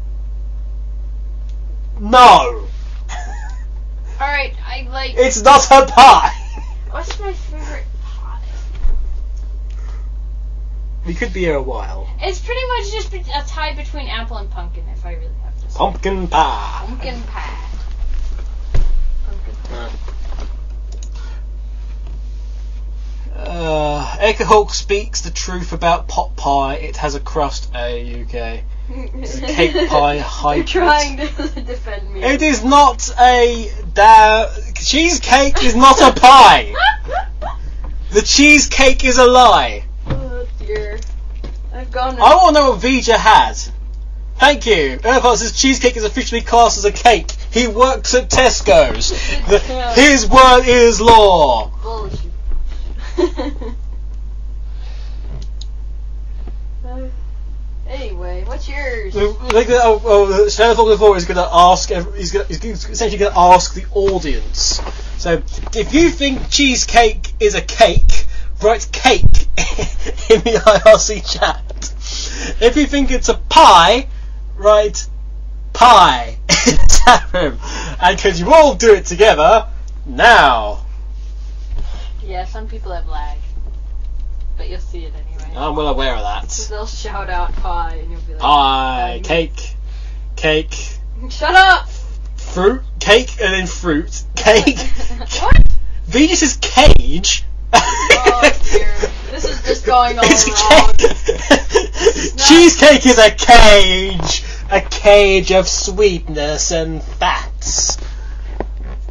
[SPEAKER 3] No.
[SPEAKER 1] Alright, I like...
[SPEAKER 3] It's not a pie.
[SPEAKER 1] What's my favorite pie?
[SPEAKER 3] We could be here a while.
[SPEAKER 1] It's pretty much just a tie between apple and pumpkin, if I really have to say.
[SPEAKER 3] Pumpkin pie.
[SPEAKER 1] Pumpkin pie. Pumpkin pie.
[SPEAKER 3] Hedgehog speaks the truth about pot pie. It has a crust, AAUK. It's a cake pie hybrid.
[SPEAKER 1] You're trying to defend me.
[SPEAKER 3] It is not a cheesecake is not a pie. The cheesecake is a lie.
[SPEAKER 1] Oh dear. I've gone...
[SPEAKER 3] I want to know what Vija had. Thank you. Earthart says cheesecake is officially classed as a cake. He works at Tesco's. His word is law.
[SPEAKER 1] Bullshit. Anyway, what's yours?
[SPEAKER 3] Shadow before is going to ask. He's essentially going to ask the audience. So, if you think cheesecake is a cake, write cake in the IRC chat. If you think it's a pie, write pie in the chat room. And could you all do it together now?
[SPEAKER 1] Yeah, some people have lag, but you'll see it anyway.
[SPEAKER 3] I'm well aware of that.
[SPEAKER 1] So they'll shout out pie, and you'll be like,
[SPEAKER 3] pie, cake, cake.
[SPEAKER 1] Shut up!
[SPEAKER 3] Fruit, cake, and then fruit, cake.
[SPEAKER 1] What?
[SPEAKER 3] Venus is cage.
[SPEAKER 1] Oh dear, this is just going all
[SPEAKER 3] It's
[SPEAKER 1] wrong.
[SPEAKER 3] Cheesecake is a cage of sweetness and fats.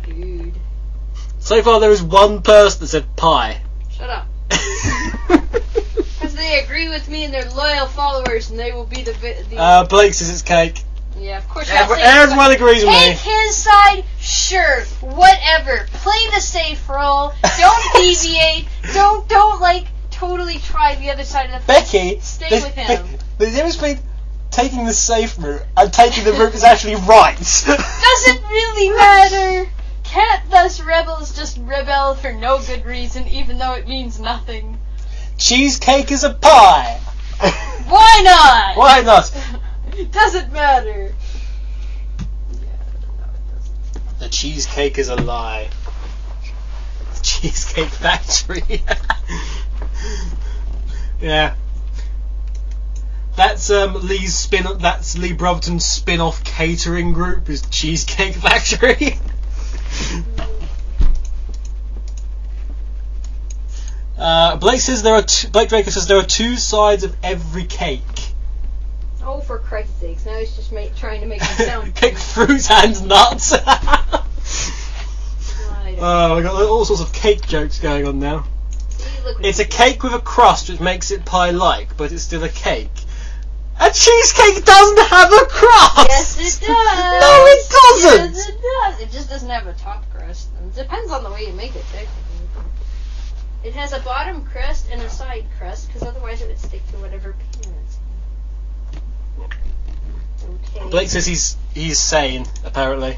[SPEAKER 1] Dude.
[SPEAKER 3] So far, there is one person that said pie.
[SPEAKER 1] Shut up. Because they agree with me and they're loyal followers, and they will be the
[SPEAKER 3] Blake says it's cake.
[SPEAKER 1] Yeah, of course.
[SPEAKER 3] Everyone agrees with me.
[SPEAKER 1] Take his side, sure, whatever. Play the safe role. Don't deviate. Don't like totally try the other side of the fence.
[SPEAKER 3] Becky,
[SPEAKER 1] Stay with him.
[SPEAKER 3] The difference between taking the safe route and taking the route that's actually right.
[SPEAKER 1] Doesn't really matter. Can't thus rebels just rebel for no good reason, even though it means nothing?
[SPEAKER 3] Cheesecake is a pie.
[SPEAKER 1] Why not?
[SPEAKER 3] Why not?
[SPEAKER 1] It doesn't matter.
[SPEAKER 3] The cheesecake is a lie. The Cheesecake Factory. Yeah. That's Lee's spin. That's Lee Brotherton's spin-off catering group is Cheesecake Factory. Blake says Blake Draco says there are two sides of every cake.
[SPEAKER 1] Oh, for Christ's sakes! Now he's just trying to make it sound.
[SPEAKER 3] Cake, fruit, and nuts. Oh, we got all sorts of cake jokes going on now. It's a cake with a crust, which makes it pie-like, but it's still a cake. A cheesecake doesn't have a crust!
[SPEAKER 1] Yes, it does!
[SPEAKER 3] No, it doesn't!
[SPEAKER 1] Yes, it does! It just doesn't have a top crust. It depends on the way you make it, technically. It has a bottom crust and a side crust, because otherwise it would stick to whatever pan it's in. Okay.
[SPEAKER 3] Blake says he's sane, apparently.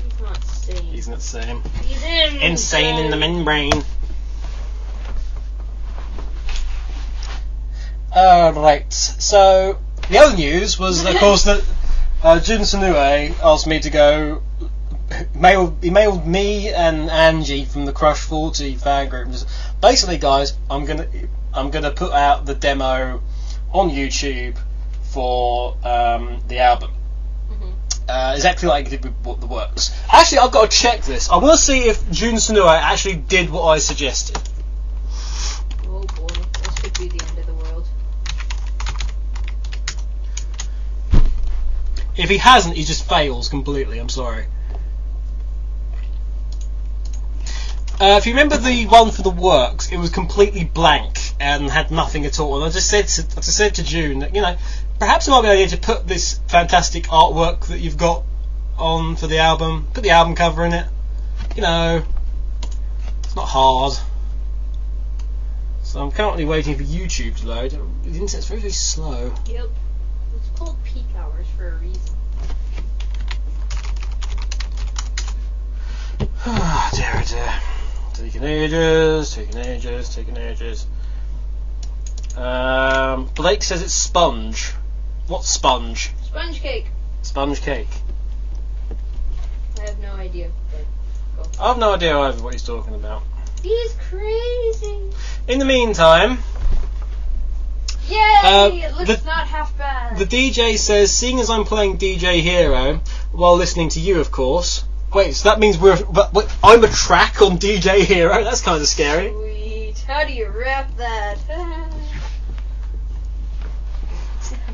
[SPEAKER 1] He's not sane.
[SPEAKER 3] He's not sane.
[SPEAKER 1] He's
[SPEAKER 3] Insane in the membrane. Right, so the other news was, of course, that Jun Sunue asked me to go. He mailed me and Angie from the Crush 40 fan group. Basically, guys, I'm gonna put out the demo on YouTube for the album. Exactly like I did with the works. Actually, I've got to check this. I want to see if Jun Sunue actually did what I suggested.
[SPEAKER 1] Oh boy, this could be the end of the world.
[SPEAKER 3] If he hasn't, he just fails completely. I'm sorry. If you remember the one for the works, it was completely blank and had nothing at all. And I just said to June that, perhaps it might be an idea to put this fantastic artwork that you've got on for the album. Put the album cover in it. It's not hard. So I'm currently waiting for YouTube to load. The internet's very, very slow.
[SPEAKER 1] Yep. It's called peak hours for a reason.
[SPEAKER 3] Ah, dear, oh dear. Taking ages. Blake says it's sponge. What's sponge?
[SPEAKER 1] Sponge cake.
[SPEAKER 3] Sponge cake.
[SPEAKER 1] I have no idea. But go.
[SPEAKER 3] I have no idea either what he's talking about.
[SPEAKER 1] He's crazy.
[SPEAKER 3] In the meantime...
[SPEAKER 1] Yay! It looks not half bad.
[SPEAKER 3] The DJ says, seeing as I'm playing DJ Hero, while listening to you, of course... Wait, so that means I'm a track on DJ Hero? That's kind of scary.
[SPEAKER 1] Sweet. How do you rap that?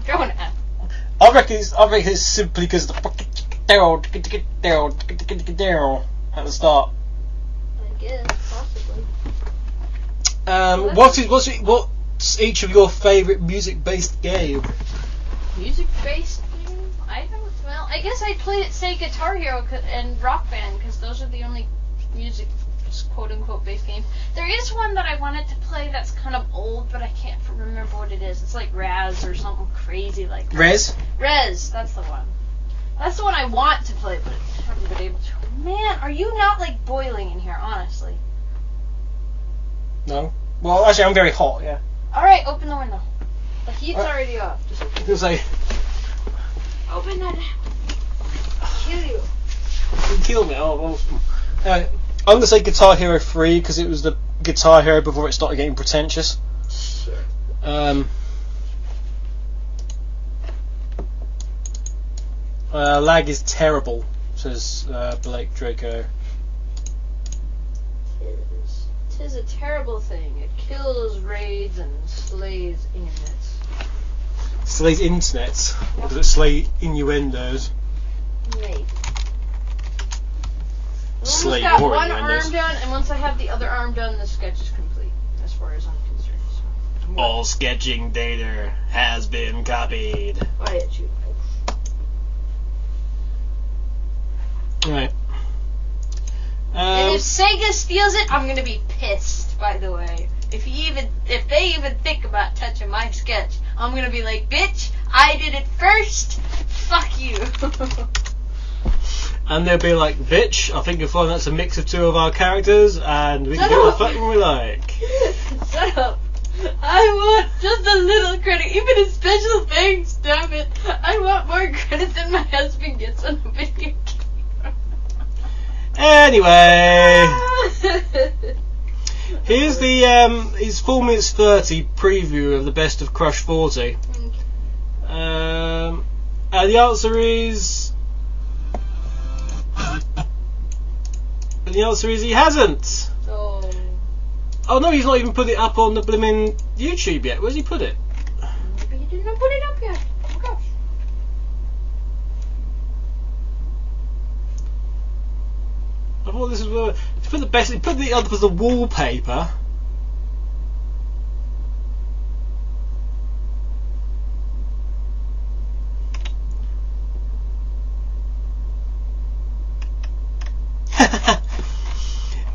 [SPEAKER 1] Go on.
[SPEAKER 3] I reckon it's simply because of the at the start.
[SPEAKER 1] I guess, possibly.
[SPEAKER 3] What's each of your favourite music-based game?
[SPEAKER 1] Music-based game? I don't. Well, I guess I played at SEGA Guitar Hero and Rock Band because those are the only music quote-unquote based games. There is one that I wanted to play that's kind of old, but I can't remember what it is. It's like Raz or something crazy like that. Rez, that's the one. That's the one I want to play, but I haven't been able to. Man, are you not like boiling in here, honestly?
[SPEAKER 3] No. Well, actually, I'm very hot, yeah.
[SPEAKER 1] Alright, open the window. The heat's already off. Just open it.
[SPEAKER 3] Say,
[SPEAKER 1] Open that. I'll kill you.
[SPEAKER 3] you kill me. I'm going to say Guitar Hero 3 because it was the Guitar Hero before it started getting pretentious.
[SPEAKER 1] Sure.
[SPEAKER 3] Lag is terrible, says Blake Draco.
[SPEAKER 1] Tis a terrible thing. It kills raids and slays internets.
[SPEAKER 3] Slays internet? Or does it slay innuendos?
[SPEAKER 1] Maybe.
[SPEAKER 3] Slay
[SPEAKER 1] I've got
[SPEAKER 3] more
[SPEAKER 1] one
[SPEAKER 3] innuendos.
[SPEAKER 1] arm done, and once I have the other arm done, the sketch is complete, as far as I'm concerned. So
[SPEAKER 3] All sketching data has been copied.
[SPEAKER 1] Quiet, you.
[SPEAKER 3] Right.
[SPEAKER 1] And if SEGA steals it, I'm gonna be pissed. By the way, if they even think about touching my sketch, I'm gonna be like, bitch, I did it first. Fuck you.
[SPEAKER 3] And they'll be like, bitch, I think you'll find that's a mix of two of our characters, and we can do what fucking we like.
[SPEAKER 1] Shut up. I want just a little credit, even in special things, damn it. I want more credit than my husband gets on a video game.
[SPEAKER 3] Anyway, here's the his 4 minutes 30 preview of the best of Crush 40. And the answer is he hasn't. Oh no, he's not even put it up on the blimmin' YouTube yet. Where's he put it?
[SPEAKER 1] Maybe he didn't put it up yet. Oh gosh.
[SPEAKER 3] I thought this was put the best. He put it up as a wallpaper.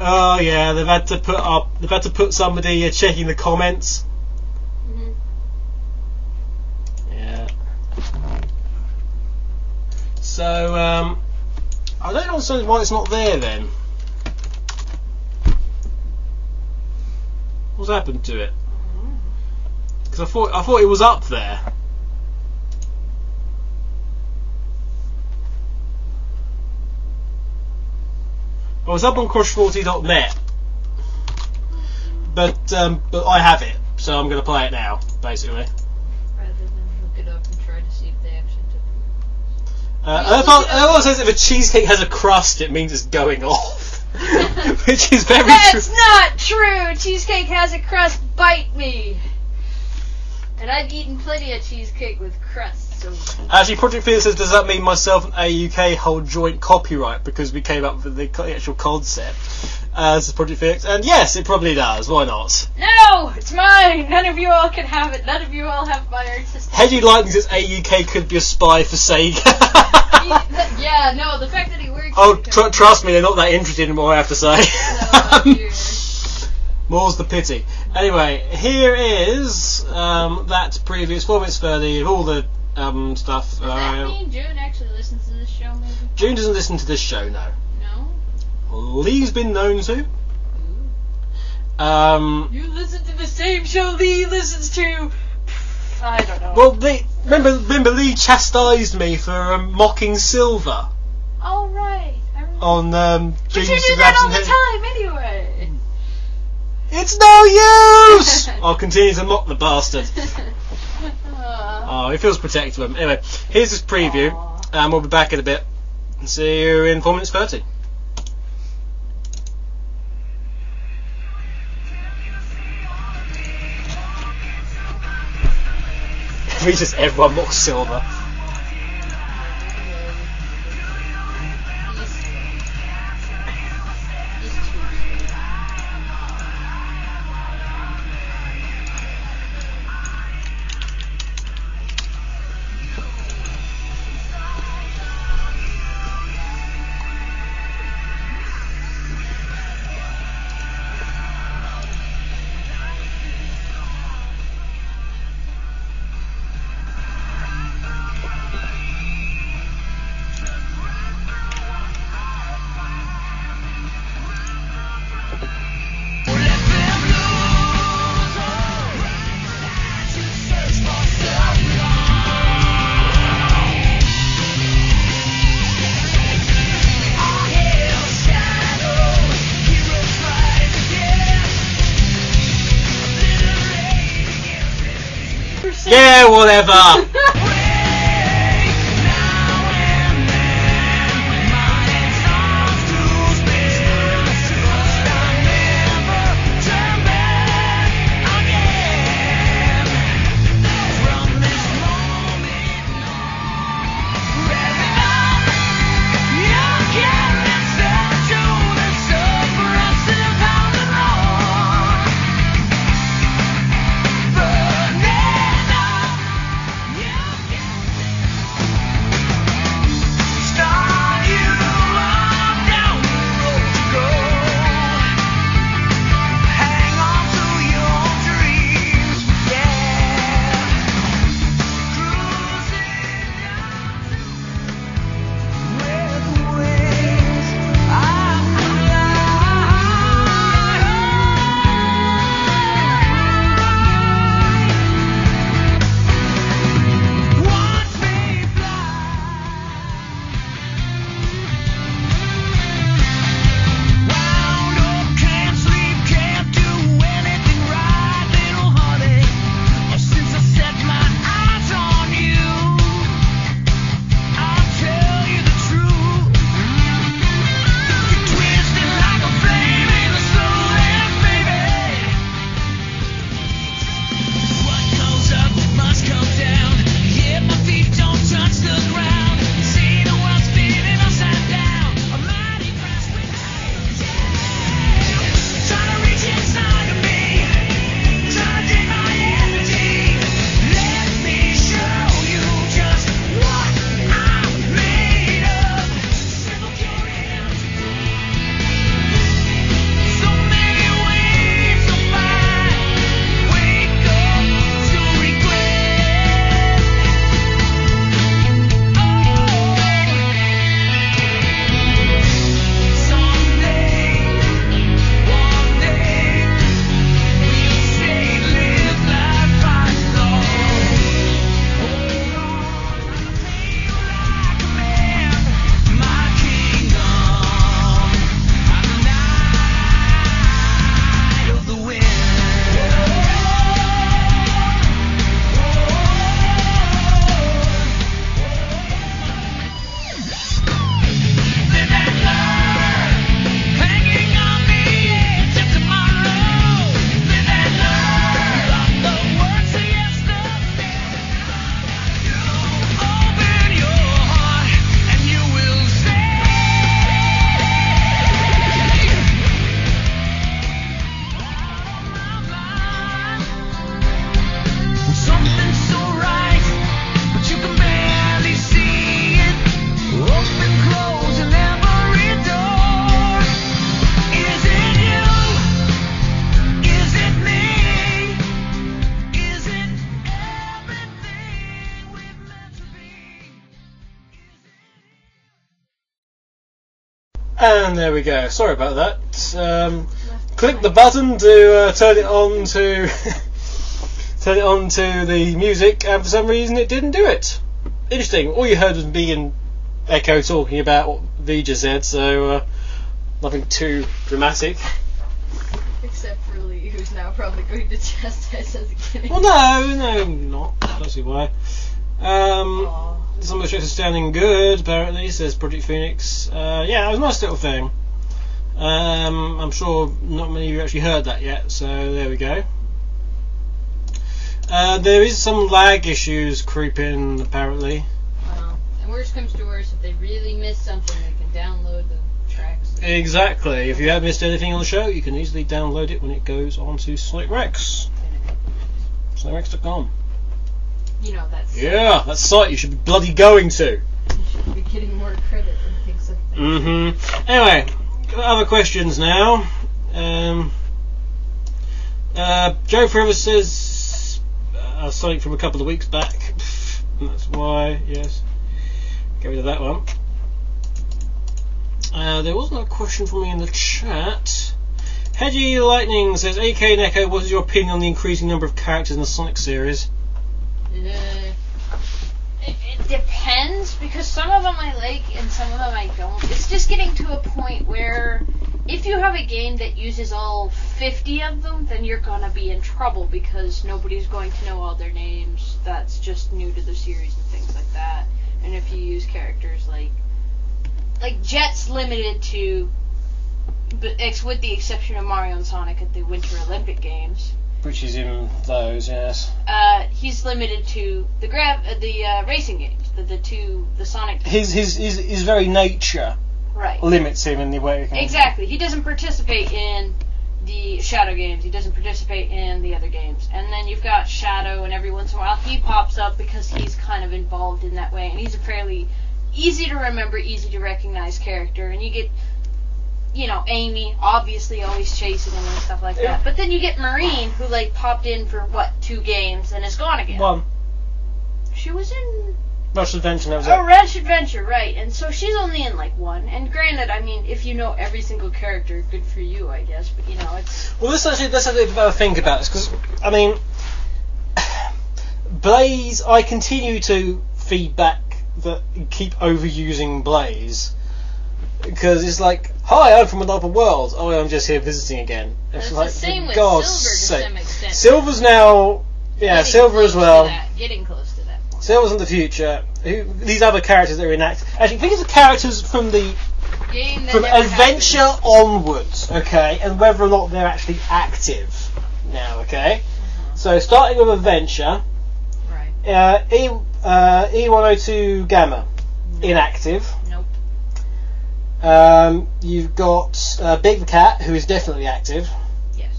[SPEAKER 3] Oh yeah, they've had to put somebody checking the comments.
[SPEAKER 1] Mm-hmm.
[SPEAKER 3] Yeah. So I don't understand why it's not there then. What's happened to it? Because I thought it was up there. Well, it's up on crush40.net, but I have it, so I'm going to play it now, basically.
[SPEAKER 1] Rather than look it up and try to see if they actually took it.
[SPEAKER 3] It says if a cheesecake has a crust, it means it's going off, which is very true.
[SPEAKER 1] That's not true! Cheesecake has a crust, bite me! And I've eaten plenty of cheesecake with crust. So.
[SPEAKER 3] Actually, Project Fear says, does that mean myself and AAUK hold joint copyright because we came up with the actual concept as Project Fear? And yes, it probably does. Why not?
[SPEAKER 1] No! It's mine! None of you all can have it. None of you all have my artistic...
[SPEAKER 3] Hedgy Lightning says AAUK could be a spy for SEGA.
[SPEAKER 1] Yeah, no, the fact that he works...
[SPEAKER 3] Oh, trust me, they're not that interested in what I have to say.
[SPEAKER 1] No,
[SPEAKER 3] More's the pity. Anyway, here is that previous 4 minutes 30 of all the stuff.
[SPEAKER 1] Does that mean June actually listens to this show, maybe?
[SPEAKER 3] June doesn't listen to this show, no.
[SPEAKER 1] No?
[SPEAKER 3] Lee's been known to.
[SPEAKER 1] You listen to the same show Lee listens to. I don't know.
[SPEAKER 3] Well, remember Lee chastised me for mocking Silver.
[SPEAKER 1] Oh right. I remember.
[SPEAKER 3] On
[SPEAKER 1] But you do that all the time anyway.
[SPEAKER 3] It's no use. I'll continue to mock the bastard. Oh, he feels protective of him. Anyway, here's this preview, and we'll be back in a bit. See you in 4 minutes 30. We just everyone mocks Silver. Yeah, whatever. And there we go. Sorry about that. Click the button to turn it on to turn it on to the music, and for some reason it didn't do it. Interesting. All you heard was me and Echo talking about what V just said, so nothing too dramatic.
[SPEAKER 1] Except for Lee, who's now probably going to chastise us again.
[SPEAKER 3] Well, no, not. I don't see why. Some of the shows are sounding good, apparently, says Project Phoenix. Yeah, it was a nice little thing. I'm sure not many of you actually heard that yet, so there we go. There is some lag issues creeping, apparently.
[SPEAKER 1] Well, and worst comes to worst, if they really miss something, they can download the tracks.
[SPEAKER 3] Exactly. If you have missed anything on the show, you can easily download it when it goes onto Sonic Rex. SonicRex.com.
[SPEAKER 1] You know, that's...
[SPEAKER 3] Yeah, that site you should be bloody going to.
[SPEAKER 1] You should be getting more credit and things like that.
[SPEAKER 3] Mm-hmm. Anyway, got other questions now. Joe Forever says Sonic from a couple of weeks back. That's why, yes. Get rid of that one. There wasn't a question from me in the chat. Hedgy Lightning says, AK and Echo, what is your opinion on the increasing number of characters in the Sonic series?
[SPEAKER 1] It depends, because some of them I like and some of them I don't. It's just getting to a point where if you have a game that uses all 50 of them, then you're going to be in trouble because nobody's going to know all their names. That's just new to the series and things like that. And if you use characters like Jet's limited to, with the exception of Mario and Sonic at the Winter Olympic Games.
[SPEAKER 3] Which is in those, yes.
[SPEAKER 1] He's limited to the racing games, the Sonic.
[SPEAKER 3] His very nature limits him in the way.
[SPEAKER 1] Exactly. He doesn't participate in the Shadow games. He doesn't participate in the other games. And then you've got Shadow, and every once in a while he pops up because he's kind of involved in that way, and he's a fairly easy to remember, easy to recognize character. And you get, Amy, obviously always chasing him and stuff like that. But then you get Marine, who, popped in for, 2 games and is gone again.
[SPEAKER 3] 1.
[SPEAKER 1] She was in...
[SPEAKER 3] Rush Adventure, that was it.
[SPEAKER 1] Oh, Rush Adventure, right. And so she's only in, 1. And granted, I mean, if you know every single character, good for you, I guess. But, it's...
[SPEAKER 3] Well, let's actually think about this, because, I mean... Blaze, I continue to feedback that you keep overusing Blaze. Because it's like, hi, I'm from another world. Oh, I'm just here visiting again.
[SPEAKER 1] It's
[SPEAKER 3] the
[SPEAKER 1] same with Silver to some extent.
[SPEAKER 3] Silver's now, Silver as well.
[SPEAKER 1] Getting close to that point.
[SPEAKER 3] Silver's in the future. These other characters that are inactive. Actually, think of the characters from the Adventure onwards, okay, and whether or not they're actually active now, okay. So starting with Adventure,
[SPEAKER 1] right.
[SPEAKER 3] E102 Gamma, inactive. You've got Big the Cat, who is definitely active.
[SPEAKER 1] Yes.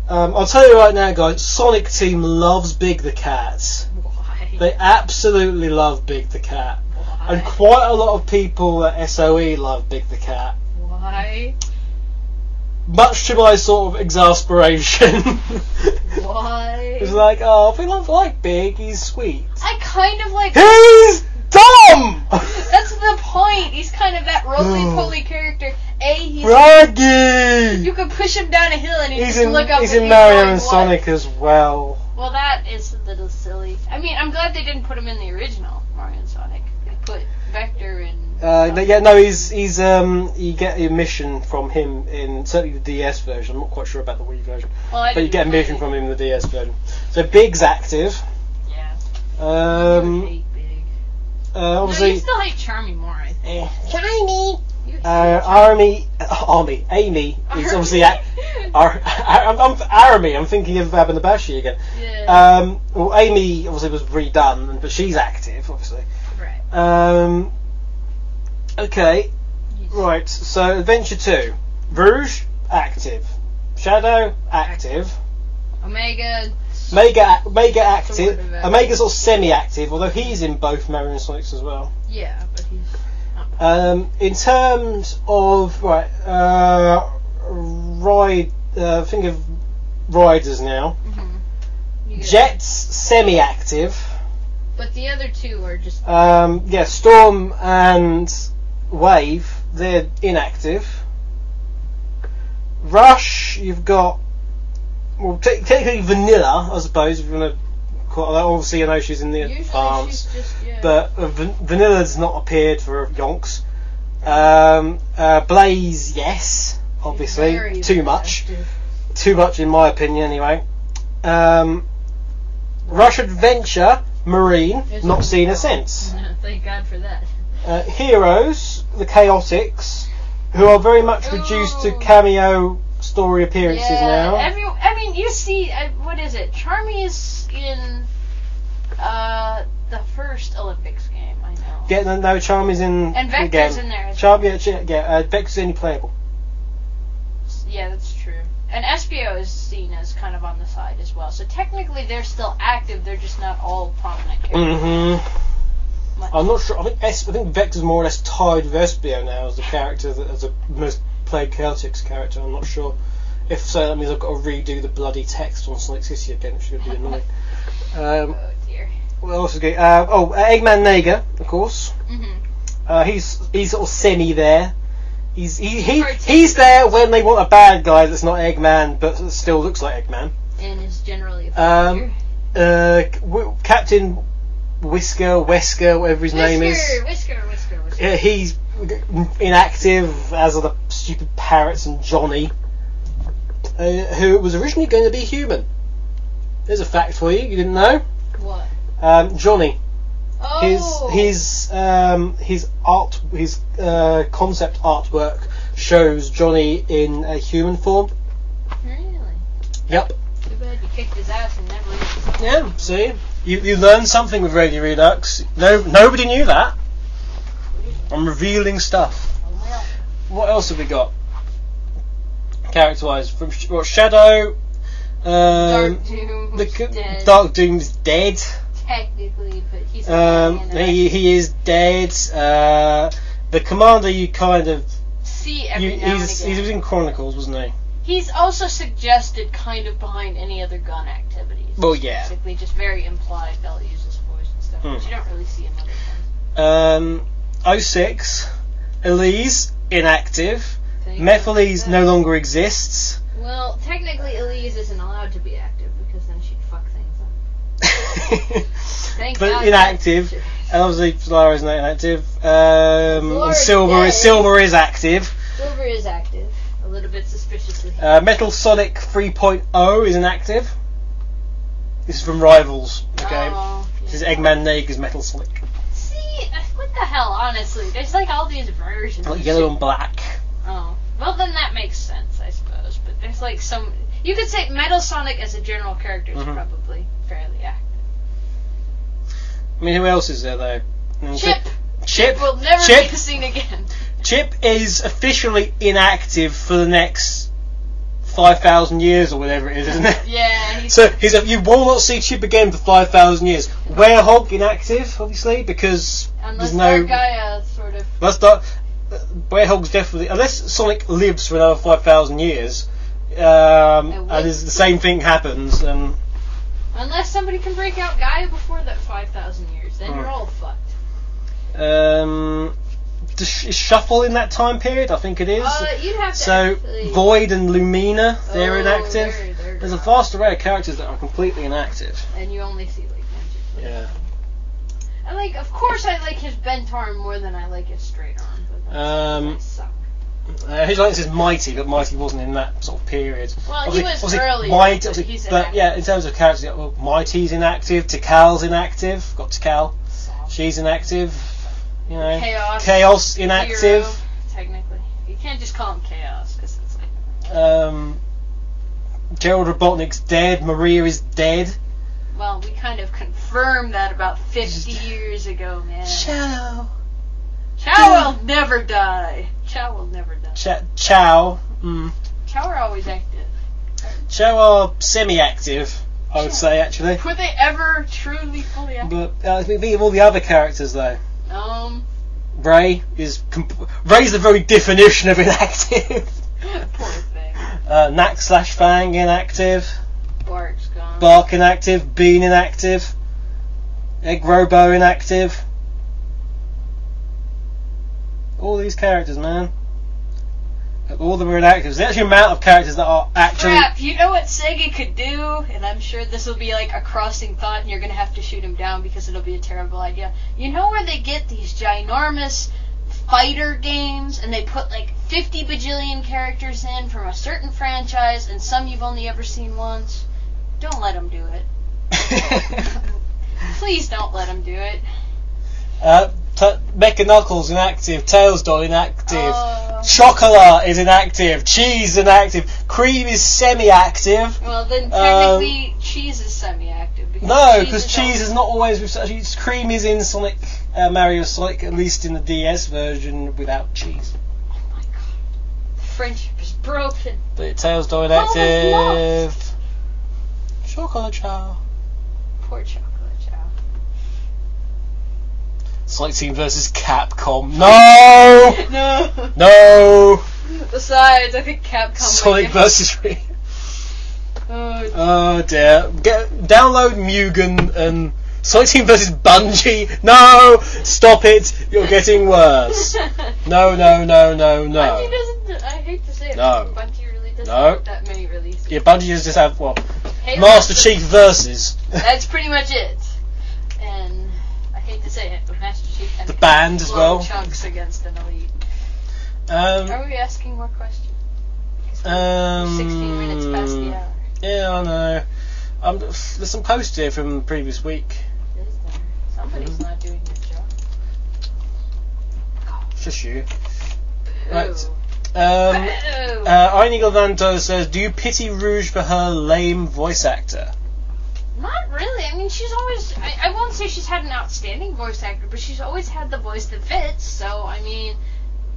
[SPEAKER 3] I'll tell you right now, guys, Sonic Team loves Big the Cat.
[SPEAKER 1] Why?
[SPEAKER 3] They absolutely love Big the Cat.
[SPEAKER 1] Why?
[SPEAKER 3] And quite a lot of people at SOE love Big the Cat.
[SPEAKER 1] Why?
[SPEAKER 3] Much to my sort of exasperation.
[SPEAKER 1] Why?
[SPEAKER 3] It's like, oh, we don't like Big, he's sweet.
[SPEAKER 1] I kind of like...
[SPEAKER 3] He's dumb!
[SPEAKER 1] That's the point. He's kind of that roly-poly character. He's...
[SPEAKER 3] Raggy!
[SPEAKER 1] You could push him down a hill and
[SPEAKER 3] he's
[SPEAKER 1] just look up
[SPEAKER 3] He's
[SPEAKER 1] and
[SPEAKER 3] in Mario and Sonic as well.
[SPEAKER 1] Well, that is a little silly. I mean, I'm glad they didn't put him in the original Mario and Sonic. They put Vector in... you get a mission from him in, certainly the DS version. I'm not quite sure about the Wii version. But you get a mission from him in the DS version. So Big's active. Yeah.
[SPEAKER 3] I
[SPEAKER 1] hate Big.
[SPEAKER 3] Obviously...
[SPEAKER 1] No, you still hate Charmy more, I think.
[SPEAKER 3] Charmy! Amy is obviously... I'm thinking of Abanabashi again.
[SPEAKER 1] Yeah.
[SPEAKER 3] Well, Amy obviously was redone, but she's active, obviously.
[SPEAKER 1] Right.
[SPEAKER 3] Okay.
[SPEAKER 1] Yes.
[SPEAKER 3] Right, so Adventure 2. Rouge, active. Shadow, active.
[SPEAKER 1] Omega
[SPEAKER 3] active.
[SPEAKER 1] Sort of
[SPEAKER 3] Omega's sort of semi-active, although he's in both Mario and Sonic's as well.
[SPEAKER 1] Yeah, but he's not.
[SPEAKER 3] In terms of think of riders now.
[SPEAKER 1] Mm-hmm.
[SPEAKER 3] Jet's semi-active.
[SPEAKER 1] But the other two are just...
[SPEAKER 3] Storm and Wave, they're inactive. Rush, you've got, well, technically Vanilla, I suppose, if you want to call that. Obviously, I know she's in the
[SPEAKER 1] Usually
[SPEAKER 3] farms,
[SPEAKER 1] she's just, yeah.
[SPEAKER 3] but Vanilla's not appeared for yonks. Blaze, yes, obviously,
[SPEAKER 1] Very
[SPEAKER 3] too much.
[SPEAKER 1] active.
[SPEAKER 3] Too much in my opinion, anyway. Rush Adventure, Marine, not seen her since.
[SPEAKER 1] No, thank God for that.
[SPEAKER 3] Heroes, the Chaotix, who are very much reduced to cameo story appearances now.
[SPEAKER 1] I mean, you see, what is it? Charmy is in the first Olympics game, I know.
[SPEAKER 3] Yeah, no, Charmy's in
[SPEAKER 1] And
[SPEAKER 3] the
[SPEAKER 1] Vector's
[SPEAKER 3] game.
[SPEAKER 1] in there.
[SPEAKER 3] Vector's only playable.
[SPEAKER 1] Yeah, that's true. And Espio is seen as kind of on the side as well. So technically they're still active, they're just not all prominent characters.
[SPEAKER 3] Mm-hmm. I'm not sure. I think Vector's more or less tied with Espio now as the character, as the most played Chaotix character. I'm not sure. If so, that means I've got to redo the bloody text on Sonic City again, which would be annoying.
[SPEAKER 1] Oh dear.
[SPEAKER 3] What else is good? Eggman Naga, of course.
[SPEAKER 1] Mm-hmm.
[SPEAKER 3] He's sort of semi there. He's there when they want a bad guy that's not Eggman, but still looks like Eggman.
[SPEAKER 1] And is generally a
[SPEAKER 3] Captain Wesker, whatever his name is.
[SPEAKER 1] Whisker.
[SPEAKER 3] He's inactive, as are the stupid parrots and Johnny, who was originally going to be human. There's a fact for you. You didn't know?
[SPEAKER 1] What?
[SPEAKER 3] Johnny.
[SPEAKER 1] Oh.
[SPEAKER 3] His concept artwork shows Johnny in a human form.
[SPEAKER 1] Really?
[SPEAKER 3] Yep.
[SPEAKER 1] Too bad you kicked his ass and never even saw
[SPEAKER 3] Yeah. See, you learned something with Radio Redux. Nobody knew that. I'm revealing stuff.
[SPEAKER 1] Oh, well.
[SPEAKER 3] What else have we got? Character-wise, from Shadow.
[SPEAKER 1] Dark Doom is dead.
[SPEAKER 3] Dark Doom's dead.
[SPEAKER 1] Technically, but he's
[SPEAKER 3] he is dead. The Commander, you kind of
[SPEAKER 1] see every now and again.
[SPEAKER 3] He was in Chronicles, wasn't he?
[SPEAKER 1] He's also suggested kind of behind any other gun activities.
[SPEAKER 3] Well, yeah.
[SPEAKER 1] Basically, just very implied they'll use his voice and stuff, which you don't really see in other guns.
[SPEAKER 3] 06, Elise, inactive.
[SPEAKER 1] Thank
[SPEAKER 3] Mephiles no longer exists.
[SPEAKER 1] Well, technically, Elise isn't allowed to be active because then she'd fuck things up. Thank
[SPEAKER 3] But
[SPEAKER 1] God
[SPEAKER 3] inactive. And obviously, Lara is not inactive. And Silver is active.
[SPEAKER 1] Silver is active. A little bit suspiciously.
[SPEAKER 3] Metal Sonic 3.0 is inactive. This is from Rivals, the game. This is Eggman Naga's Metal Sonic.
[SPEAKER 1] See, what the hell, honestly? There's like all these versions.
[SPEAKER 3] Like yellow and black.
[SPEAKER 1] Oh. Well, then that makes sense, I suppose. But there's like some... You could say Metal Sonic as a general character is probably fairly active.
[SPEAKER 3] I mean, who else is there, though?
[SPEAKER 1] Chip will never be seen again.
[SPEAKER 3] Chip is officially inactive for the next 5,000 years or whatever it is, isn't it?
[SPEAKER 1] Yeah.
[SPEAKER 3] So you will not see Chip again for 5,000 years. Werehog inactive, obviously, because
[SPEAKER 1] unless
[SPEAKER 3] there's no...
[SPEAKER 1] Gaia sort of...
[SPEAKER 3] Werehog's definitely... Unless Sonic lives for another 5,000 years, and the same thing happens, and...
[SPEAKER 1] Unless somebody can break out Gaia before that 5,000 years, then you're all fucked.
[SPEAKER 3] Is Shuffle in that time period? I think it is.
[SPEAKER 1] You'd have to
[SPEAKER 3] so Void and Lumina, they're inactive.
[SPEAKER 1] They're
[SPEAKER 3] There's a vast array of characters that are completely inactive.
[SPEAKER 1] And you only see like magic.
[SPEAKER 3] Yeah.
[SPEAKER 1] And of course I like his bent arm more than I like his straight arm. But that suck.
[SPEAKER 3] His Lance is Mighty, but Mighty wasn't in that sort of period.
[SPEAKER 1] Well, he was early.
[SPEAKER 3] Mighty,
[SPEAKER 1] but he's
[SPEAKER 3] but yeah, in terms of characters, well, Mighty's inactive, Tikal's inactive. Got Tikal. She's inactive. You know, Chaos inactive.
[SPEAKER 1] Zero, technically, you can't just call him Chaos because it's like.
[SPEAKER 3] Gerald Robotnik's dead. Maria is dead.
[SPEAKER 1] Well, we kind of confirmed that about 50 years ago, man.
[SPEAKER 3] Chow
[SPEAKER 1] will never die. Chow will never die.
[SPEAKER 3] Chow.
[SPEAKER 1] Chow are always active.
[SPEAKER 3] Chow are semi-active, I would say, actually.
[SPEAKER 1] Were they ever truly fully active?
[SPEAKER 3] But think of all the other characters, though. Ray is Ray's the very definition of inactive.
[SPEAKER 1] Poor thing.
[SPEAKER 3] Knack/Fang inactive.
[SPEAKER 1] Bark's gone.
[SPEAKER 3] Bark inactive. Bean inactive. Egg Robo inactive. All these characters, man. All of them are inactive. There's actually an amount of characters that are actually...
[SPEAKER 1] Crap, you know what Sega could do? And I'm sure this will be like a crossing thought and you're going to have to shoot him down because it'll be a terrible idea. You know where they get these ginormous fighter games and they put like 50 bajillion characters in from a certain franchise and some you've only ever seen once? Don't let them do it. Please don't let them do it.
[SPEAKER 3] Mecha Knuckles inactive, Tails Doll inactive, Chocolat is inactive, Cheese inactive, Cream is semi-active.
[SPEAKER 1] Well, then technically Cheese is semi-active.
[SPEAKER 3] No, because Cheese is not always with... Actually, Cream is in Sonic, Mario Sonic, at least in the DS version, without Cheese.
[SPEAKER 1] Oh my god. The friendship is broken.
[SPEAKER 3] But Tails Doll inactive. Chocolat Chow.
[SPEAKER 1] Poor Chocolat Chow.
[SPEAKER 3] Sonic Team versus Capcom. No!
[SPEAKER 1] No!
[SPEAKER 3] No!
[SPEAKER 1] Besides, I think Capcom...
[SPEAKER 3] Sonic versus...
[SPEAKER 1] Oh
[SPEAKER 3] dear. Download Mugen and Sonic Team versus Bungie. No! Stop it! You're getting worse. No.
[SPEAKER 1] Bungie doesn't... I hate to say it,
[SPEAKER 3] No.
[SPEAKER 1] but Bungie really doesn't
[SPEAKER 3] No.
[SPEAKER 1] have that many releases.
[SPEAKER 3] Yeah, Bungie just have, what?
[SPEAKER 1] Halo
[SPEAKER 3] Master Chief versus.
[SPEAKER 1] That's pretty much it. And I hate to say it, but Master Chief and
[SPEAKER 3] The band as well.
[SPEAKER 1] chunks against an elite.
[SPEAKER 3] Um,
[SPEAKER 1] Are we asking more questions? We're 16 minutes past the hour.
[SPEAKER 3] Yeah, I know. There's some posts here from the previous week.
[SPEAKER 1] Is there? Somebody's not doing their job.
[SPEAKER 3] Just you.
[SPEAKER 1] Boo.
[SPEAKER 3] Right.
[SPEAKER 1] Boo.
[SPEAKER 3] Einig Levanto says, do you pity Rouge for her lame voice actor?
[SPEAKER 1] Not really. I mean, she's always... I won't say she's had an outstanding voice actor, but she's always had the voice that fits. So, I mean,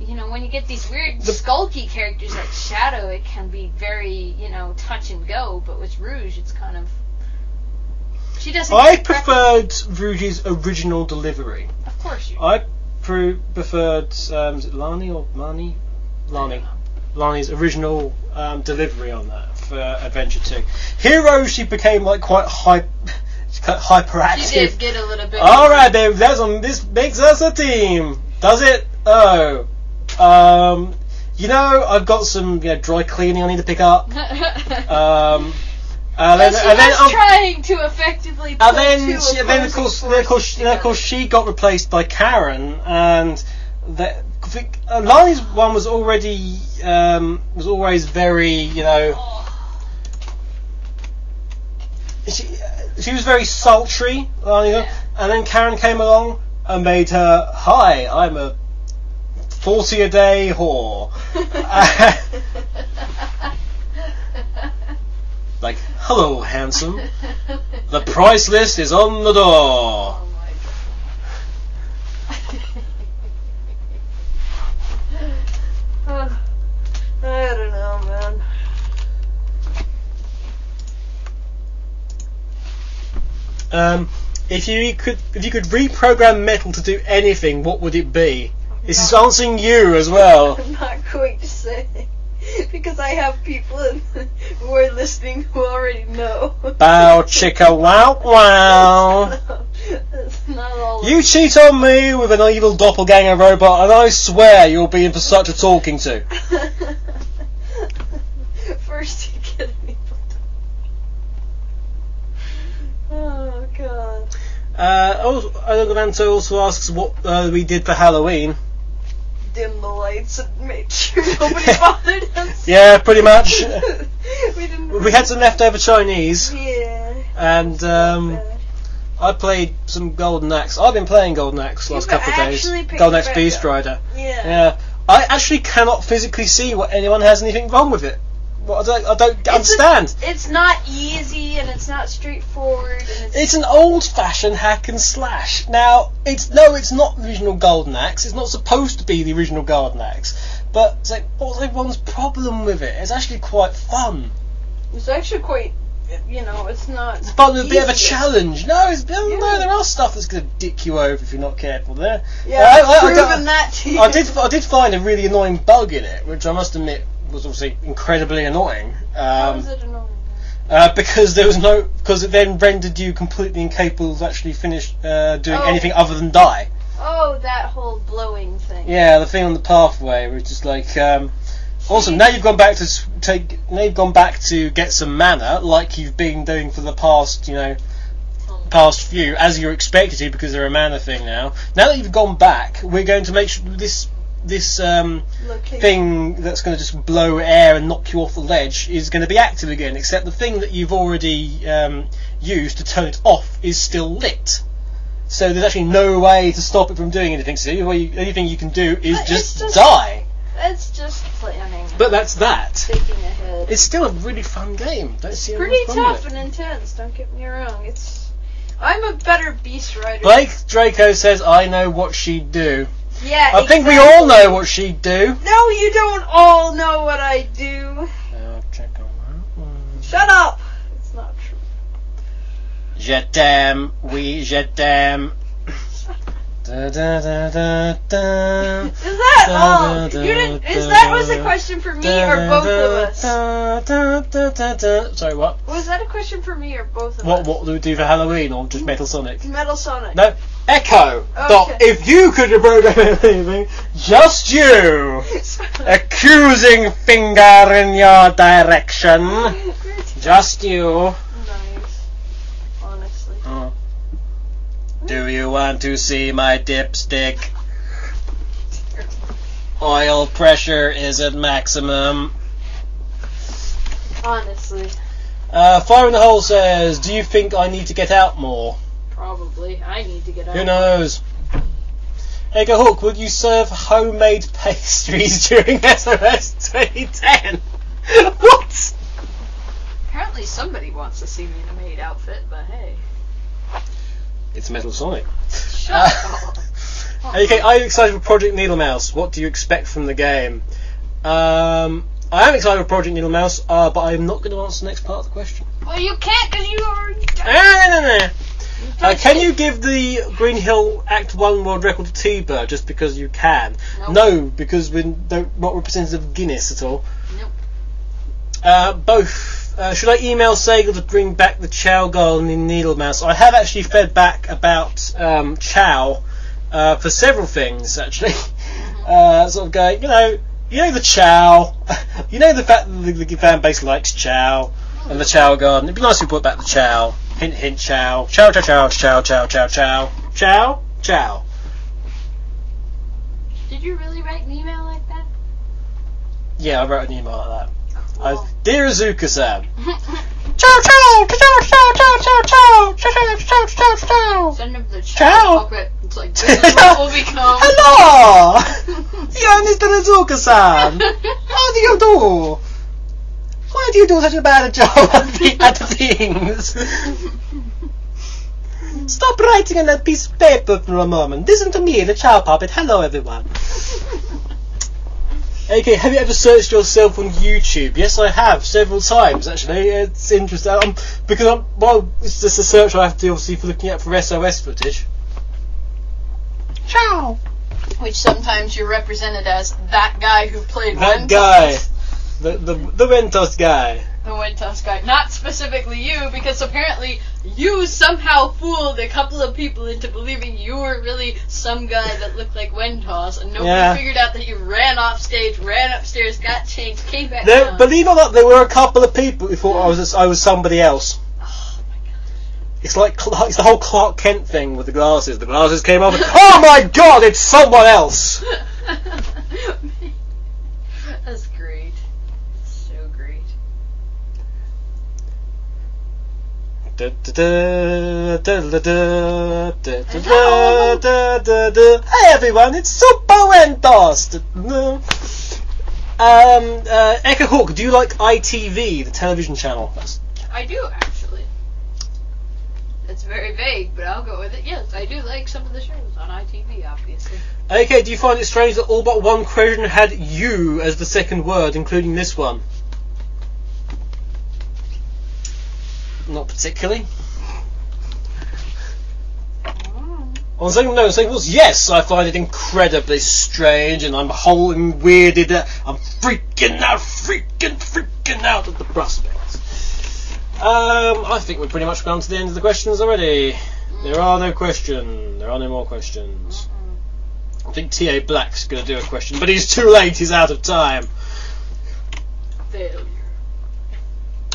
[SPEAKER 1] you know, when you get these weird, skulky characters like Shadow, it can be very, you know, touch and go. But with Rouge, it's kind of... She doesn't...
[SPEAKER 3] I preferred Rouge's original delivery.
[SPEAKER 1] Of course you do.
[SPEAKER 3] I preferred... is it Lani or Mani? Lani. Lani's original delivery on that for Adventure 2. Hero, she became like quite hyperactive.
[SPEAKER 1] She did get a little bit...
[SPEAKER 3] Alright, babe, this makes us a team. Does it? Oh. You know, I've got some dry cleaning I need to pick up.
[SPEAKER 1] Then trying to effectively pull
[SPEAKER 3] then of course she got replaced by Karen, and Lani's one was already was always very, you know, she was very sultry, and then Karen came along and made her, hi, I'm a 40 a day whore. Like, hello, handsome. The price list is on the door.
[SPEAKER 1] Oh my god. I don't know, man.
[SPEAKER 3] If you could reprogram metal to do anything, what would it be? This is answering you as well.
[SPEAKER 1] I'm not going to say, because I have people who are listening who already know.
[SPEAKER 3] Bow chicka wow wow.
[SPEAKER 1] That's not all.
[SPEAKER 3] You cheat on me with an evil doppelganger robot, and I swear you'll be in for such a talking to.
[SPEAKER 1] First you get an evil. Oh god.
[SPEAKER 3] Levanto also asks what we did for Halloween.
[SPEAKER 1] Dim the lights and make sure nobody bothered us.
[SPEAKER 3] Yeah, pretty much.
[SPEAKER 1] We
[SPEAKER 3] had some leftover Chinese.
[SPEAKER 1] Yeah.
[SPEAKER 3] And I played some Golden Axe. I've been playing Golden Axe last couple of days. Golden Axe Beast Rider.
[SPEAKER 1] Yeah.
[SPEAKER 3] I actually cannot physically see what anyone has anything wrong with it. Well, I don't understand.
[SPEAKER 1] It's not easy and it's not straightforward. And
[SPEAKER 3] it's an old-fashioned hack and slash. Now, it's not the original Golden Axe. It's not supposed to be the original Golden Axe. But it's like, what's everyone's problem with it? It's actually quite fun.
[SPEAKER 1] It's actually quite, it's not.
[SPEAKER 3] It's fun with a bit of a challenge. No, there are stuff that's going to dick you over if you're not careful there.
[SPEAKER 1] Yeah, I've proven that to you.
[SPEAKER 3] I did find a really annoying bug in it, which I must admit was obviously incredibly annoying.
[SPEAKER 1] How was it annoying?
[SPEAKER 3] Because it then rendered you completely incapable of actually doing anything other than die.
[SPEAKER 1] Oh, that whole blowing thing.
[SPEAKER 3] Yeah, the thing on the pathway, which is like. Also, now you've gone back to get some mana, like you've been doing for the past, past few, as you're expected to, because they're a mana thing now. Now that you've gone back, we're going to make sure this thing that's going to just blow air and knock you off the ledge is going to be active again. Except the thing that you've already used to turn it off is still lit. So there's actually no way to stop it from doing anything. So the only thing you can do is just die.
[SPEAKER 1] It's just planning.
[SPEAKER 3] But that's that.
[SPEAKER 1] Thinking ahead.
[SPEAKER 3] It's still a really fun game.
[SPEAKER 1] It's pretty tough and intense, don't get me wrong. I'm a better beast rider.
[SPEAKER 3] Blake Draco says, I know what she'd do.
[SPEAKER 1] Yeah,
[SPEAKER 3] I think we all know what she'd do.
[SPEAKER 1] No, you don't all know what I do.
[SPEAKER 3] Check on that one.
[SPEAKER 1] Shut up! It's not true.
[SPEAKER 3] Je t'aime, oui, je t'aime. Da, da, da, da, da.
[SPEAKER 1] Is that all? Was a question for me or both of us?
[SPEAKER 3] Sorry, what?
[SPEAKER 1] Was that a question for me or both of
[SPEAKER 3] us? What do we do for Halloween or just Metal Sonic?
[SPEAKER 1] Metal Sonic.
[SPEAKER 3] No, Echo.
[SPEAKER 1] Okay.
[SPEAKER 3] If you could program anything, just you, accusing finger in your direction, just you. Do you want to see my dipstick? Oil pressure is at maximum.
[SPEAKER 1] Honestly.
[SPEAKER 3] Fire in the Hole says, do you think I need to get out more?
[SPEAKER 1] Probably. I need to get out.
[SPEAKER 3] Who knows? Edgar Hook, would you serve homemade pastries during SOS 2010? What?
[SPEAKER 1] Apparently somebody wants to see me in a maid outfit, but hey.
[SPEAKER 3] It's Metal Sonic.
[SPEAKER 1] Shut up.
[SPEAKER 3] Okay, are you excited for Project Needle Mouse? What do you expect from the game? I am excited for Project Needle Mouse, but I'm not going to answer the next part of the question.
[SPEAKER 1] Well, you can't because you already...
[SPEAKER 3] Can you give the Green Hill Act 1 world record to T-Bird just because you can?
[SPEAKER 1] Nope.
[SPEAKER 3] No, because we're not representative of Guinness at all.
[SPEAKER 1] Nope.
[SPEAKER 3] Both. Should I email SEGA to bring back the Chow Garden in Needle Mouse? I have actually fed back about Chow for several things, actually. Sort of going, you know the Chow, you know the fact that the fan base likes Chow and the Chow Garden. It'd be nice if we brought back the Chow. Hint, hint, Chow. Chow, chow, chow, chow, chow, chow, chow. Chow, chow.
[SPEAKER 1] Did you really write an email like that?
[SPEAKER 3] Yeah, I wrote an email like that.
[SPEAKER 1] Cool.
[SPEAKER 3] Dear Azuka-san. Chow, chow, chow, chow, chow, chow, chow, chow, chow, chow, chow.
[SPEAKER 1] Send him the
[SPEAKER 3] Chow.
[SPEAKER 1] puppet. It's like, this is what will become.
[SPEAKER 3] Hello! You're Mr. Azuka-san. How do you do? Why do you do such a bad job at things? Stop writing on that piece of paper for a moment. Listen to me, the Chow Puppet. Hello, everyone. Okay, have you ever searched yourself on YouTube? Yes, I have, several times, actually. It's interesting. It's just a search I have to do, obviously, for looking at for SOS footage. Ciao!
[SPEAKER 1] Which sometimes you're represented as that guy who played
[SPEAKER 3] That
[SPEAKER 1] Wentos.
[SPEAKER 3] guy. The Wentos guy.
[SPEAKER 1] The Wentos guy. Not specifically you, because apparently you somehow fooled a couple of people into believing you were really some guy that looked like Wentos, and nobody figured out that you ran off stage, ran upstairs, got changed, came back down.
[SPEAKER 3] Believe it or not, there were a couple of people who thought I was somebody else.
[SPEAKER 1] Oh my god.
[SPEAKER 3] It's the whole Clark Kent thing with the glasses. The glasses came off and, oh my god, it's someone else!
[SPEAKER 1] That's great. So great.
[SPEAKER 3] Hey everyone, it's Super Wentos! Echo Hawk, do you like ITV, the television channel?
[SPEAKER 1] I do, actually. It's very vague, but I'll go with it. Yes, I do like some of the shows on ITV, obviously.
[SPEAKER 3] Okay, do you find it strange that all but one question had you as the second word, including this one? Not particularly. I'm saying yes, I find it incredibly strange, and I'm whole and weirded. I'm freaking out at the prospect. I think we've pretty much gone to the end of the questions already. There are no more questions. I think T.A. Black's going to do a question, but he's too late, he's out of time.
[SPEAKER 1] Failure.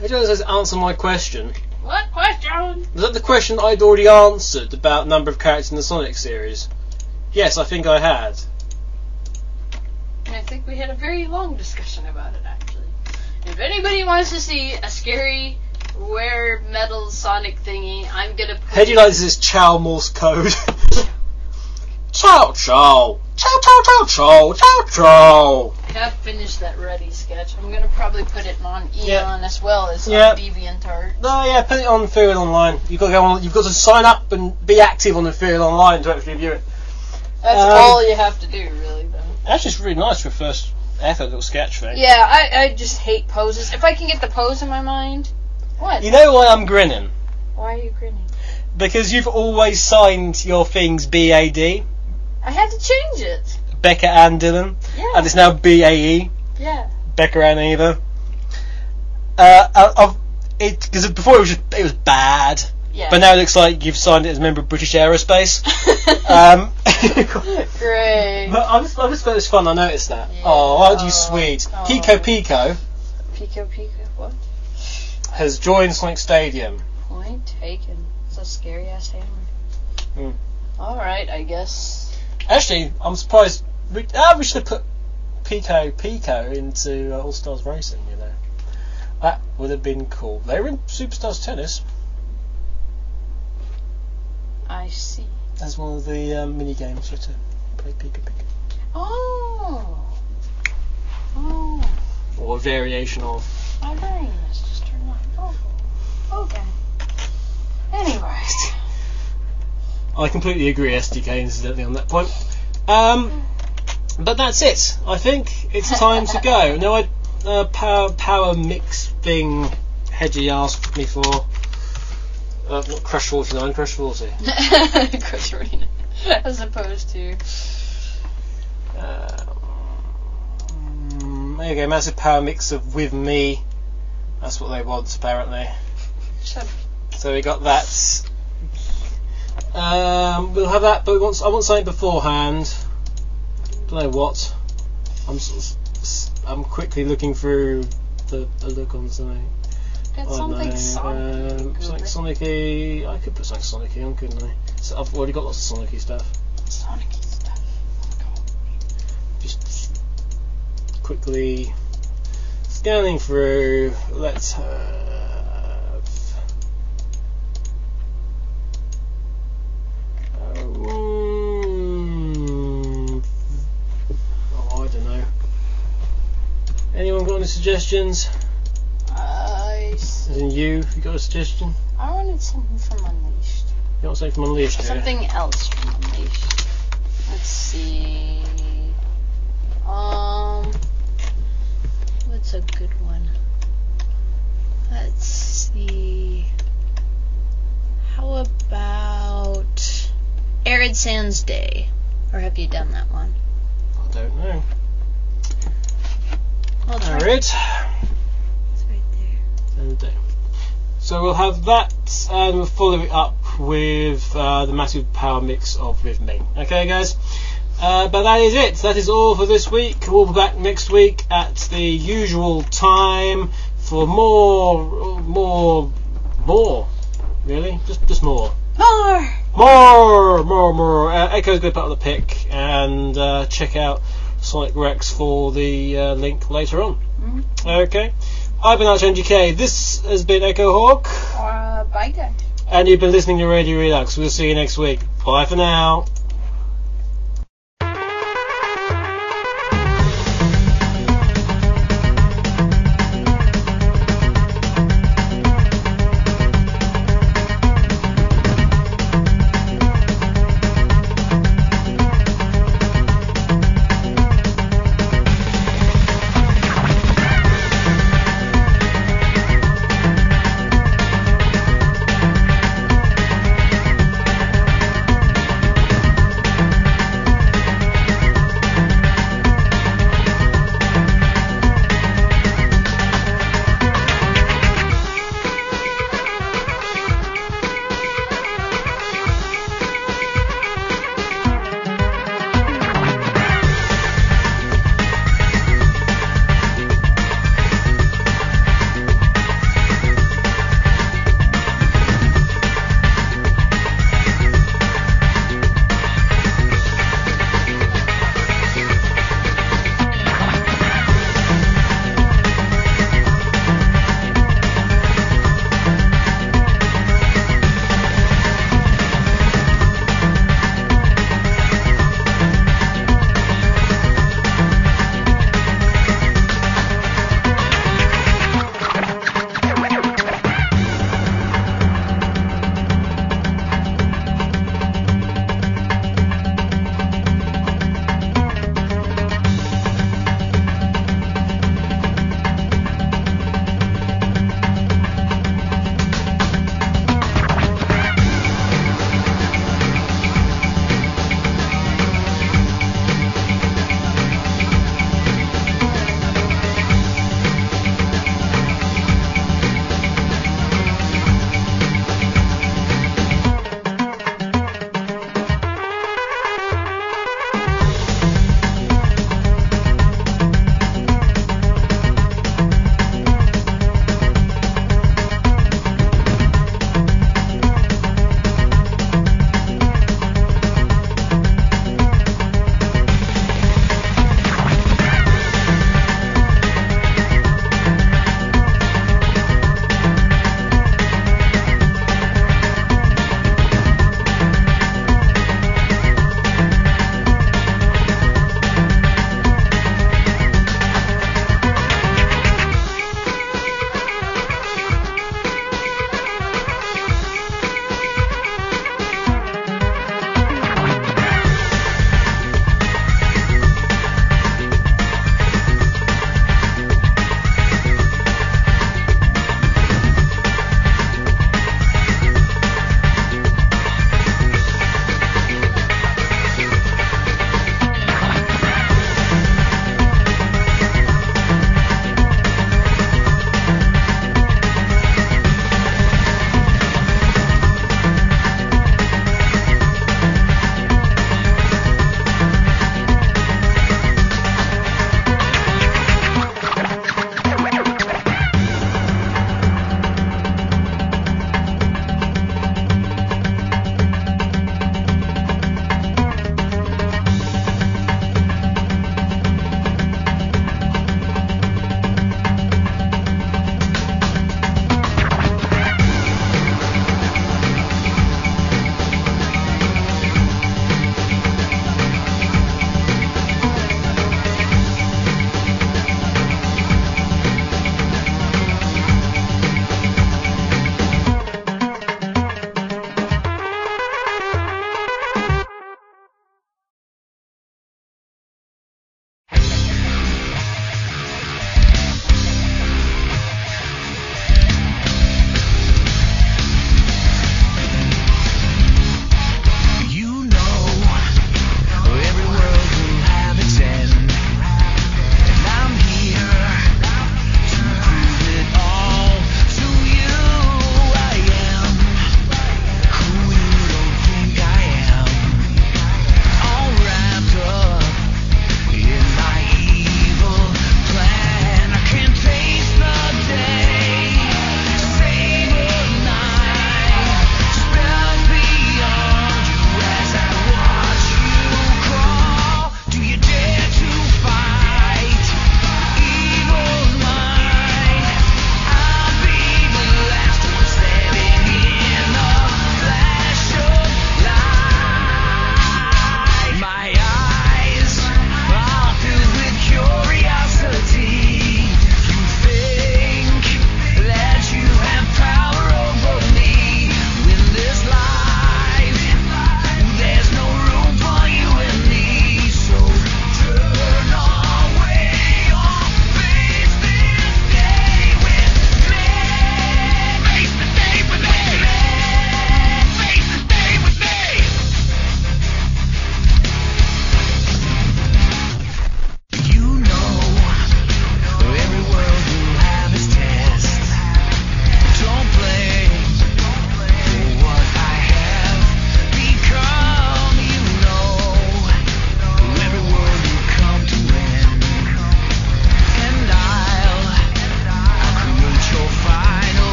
[SPEAKER 3] Hedgehog says, answer my question.
[SPEAKER 1] What question?
[SPEAKER 3] Was that the question I'd already answered about number of characters in the Sonic series? Yes, I think I had.
[SPEAKER 1] I think we had a very long discussion about it, actually. If anybody wants to see a scary wear metal Sonic thingy, I'm gonna put
[SPEAKER 3] Hedgehog likes this Chow Morse code. Chow chow. Chow chow chow chow chow chow.
[SPEAKER 1] I have finished that Ready sketch. I'm gonna probably put it on Eon as well as on DeviantArt.
[SPEAKER 3] No, yeah, put it on Ethereal Online. You've got to go on. You've got to sign up and be active on Ethereal Online to actually view it.
[SPEAKER 1] That's all you have to do, really, though.
[SPEAKER 3] Actually, it's really nice for a first effort little sketch thing.
[SPEAKER 1] Yeah, I just hate poses. If I can get the pose in my mind. What?
[SPEAKER 3] You know why I'm grinning?
[SPEAKER 1] Why are you grinning?
[SPEAKER 3] Because you've always signed your things BAD.
[SPEAKER 1] I had to change it.
[SPEAKER 3] Becca and Dylan.
[SPEAKER 1] Yeah.
[SPEAKER 3] And it's now BAE.
[SPEAKER 1] Yeah.
[SPEAKER 3] Becca and Eva. Because before it was bad.
[SPEAKER 1] Yeah.
[SPEAKER 3] But now it looks like you've signed it as a member of British Aerospace.
[SPEAKER 1] Great.
[SPEAKER 3] But I just thought it's fun. I noticed that.
[SPEAKER 1] Yeah.
[SPEAKER 3] Oh, aren't you sweet?
[SPEAKER 1] Oh.
[SPEAKER 3] Pico
[SPEAKER 1] Pico, what?
[SPEAKER 3] has joined Sonic Stadium.
[SPEAKER 1] Point taken. It's a scary ass hammer. Alright, I guess.
[SPEAKER 3] Actually, I'm surprised. We should have put Pico into All Stars Racing, you know. That would have been cool. They were in Superstars Tennis.
[SPEAKER 1] I see.
[SPEAKER 3] As one of the mini games to play Pico.
[SPEAKER 1] Oh.
[SPEAKER 3] Or a variation of.
[SPEAKER 1] My brain has just turned on. Oh. Okay. Anyway.
[SPEAKER 3] I completely agree, SDK, incidentally, on that point. But that's it. I think it's time to go. No, power mix thing Hedgie asked me for. Not Crush 49, Crush 40.
[SPEAKER 1] Crush 49. As opposed to...
[SPEAKER 3] there you go, massive power mix of With Me. That's what they want, apparently. So we got that. We'll have that, but I want something beforehand. Don't know what. I'm quickly looking through the look on something.
[SPEAKER 1] Get something
[SPEAKER 3] Sonic-y. I could put something Sonic-y on, couldn't I? So I've already got lots of Sonic-y stuff.
[SPEAKER 1] Sonic-y stuff.
[SPEAKER 3] Just quickly scanning through. Let's have. I don't know. Anyone got any suggestions? As in you got a suggestion?
[SPEAKER 1] I wanted something from Unleashed.
[SPEAKER 3] You want something from Unleashed?
[SPEAKER 1] Something else from Unleashed. Let's see. What's a good one? Let's see. How about Arid Sands Day? Or have you done that one?
[SPEAKER 3] I don't know.
[SPEAKER 1] Well,
[SPEAKER 3] Arid.
[SPEAKER 1] It's right there.
[SPEAKER 3] So we'll have that, and we'll follow it up with the massive power mix of With Me. Okay, guys? But that is it. That is all for this week. We'll be back next week at the usual time for more. Really? Just more. More. Echo's going to put up the pic and check out Sonic Rex for the link later on. Mm-hmm. Okay. I've been AAUK. This has been Echo Hawk.
[SPEAKER 1] Bye, guys.
[SPEAKER 3] And you've been listening to Radio Redux. We'll see you next week. Bye for now.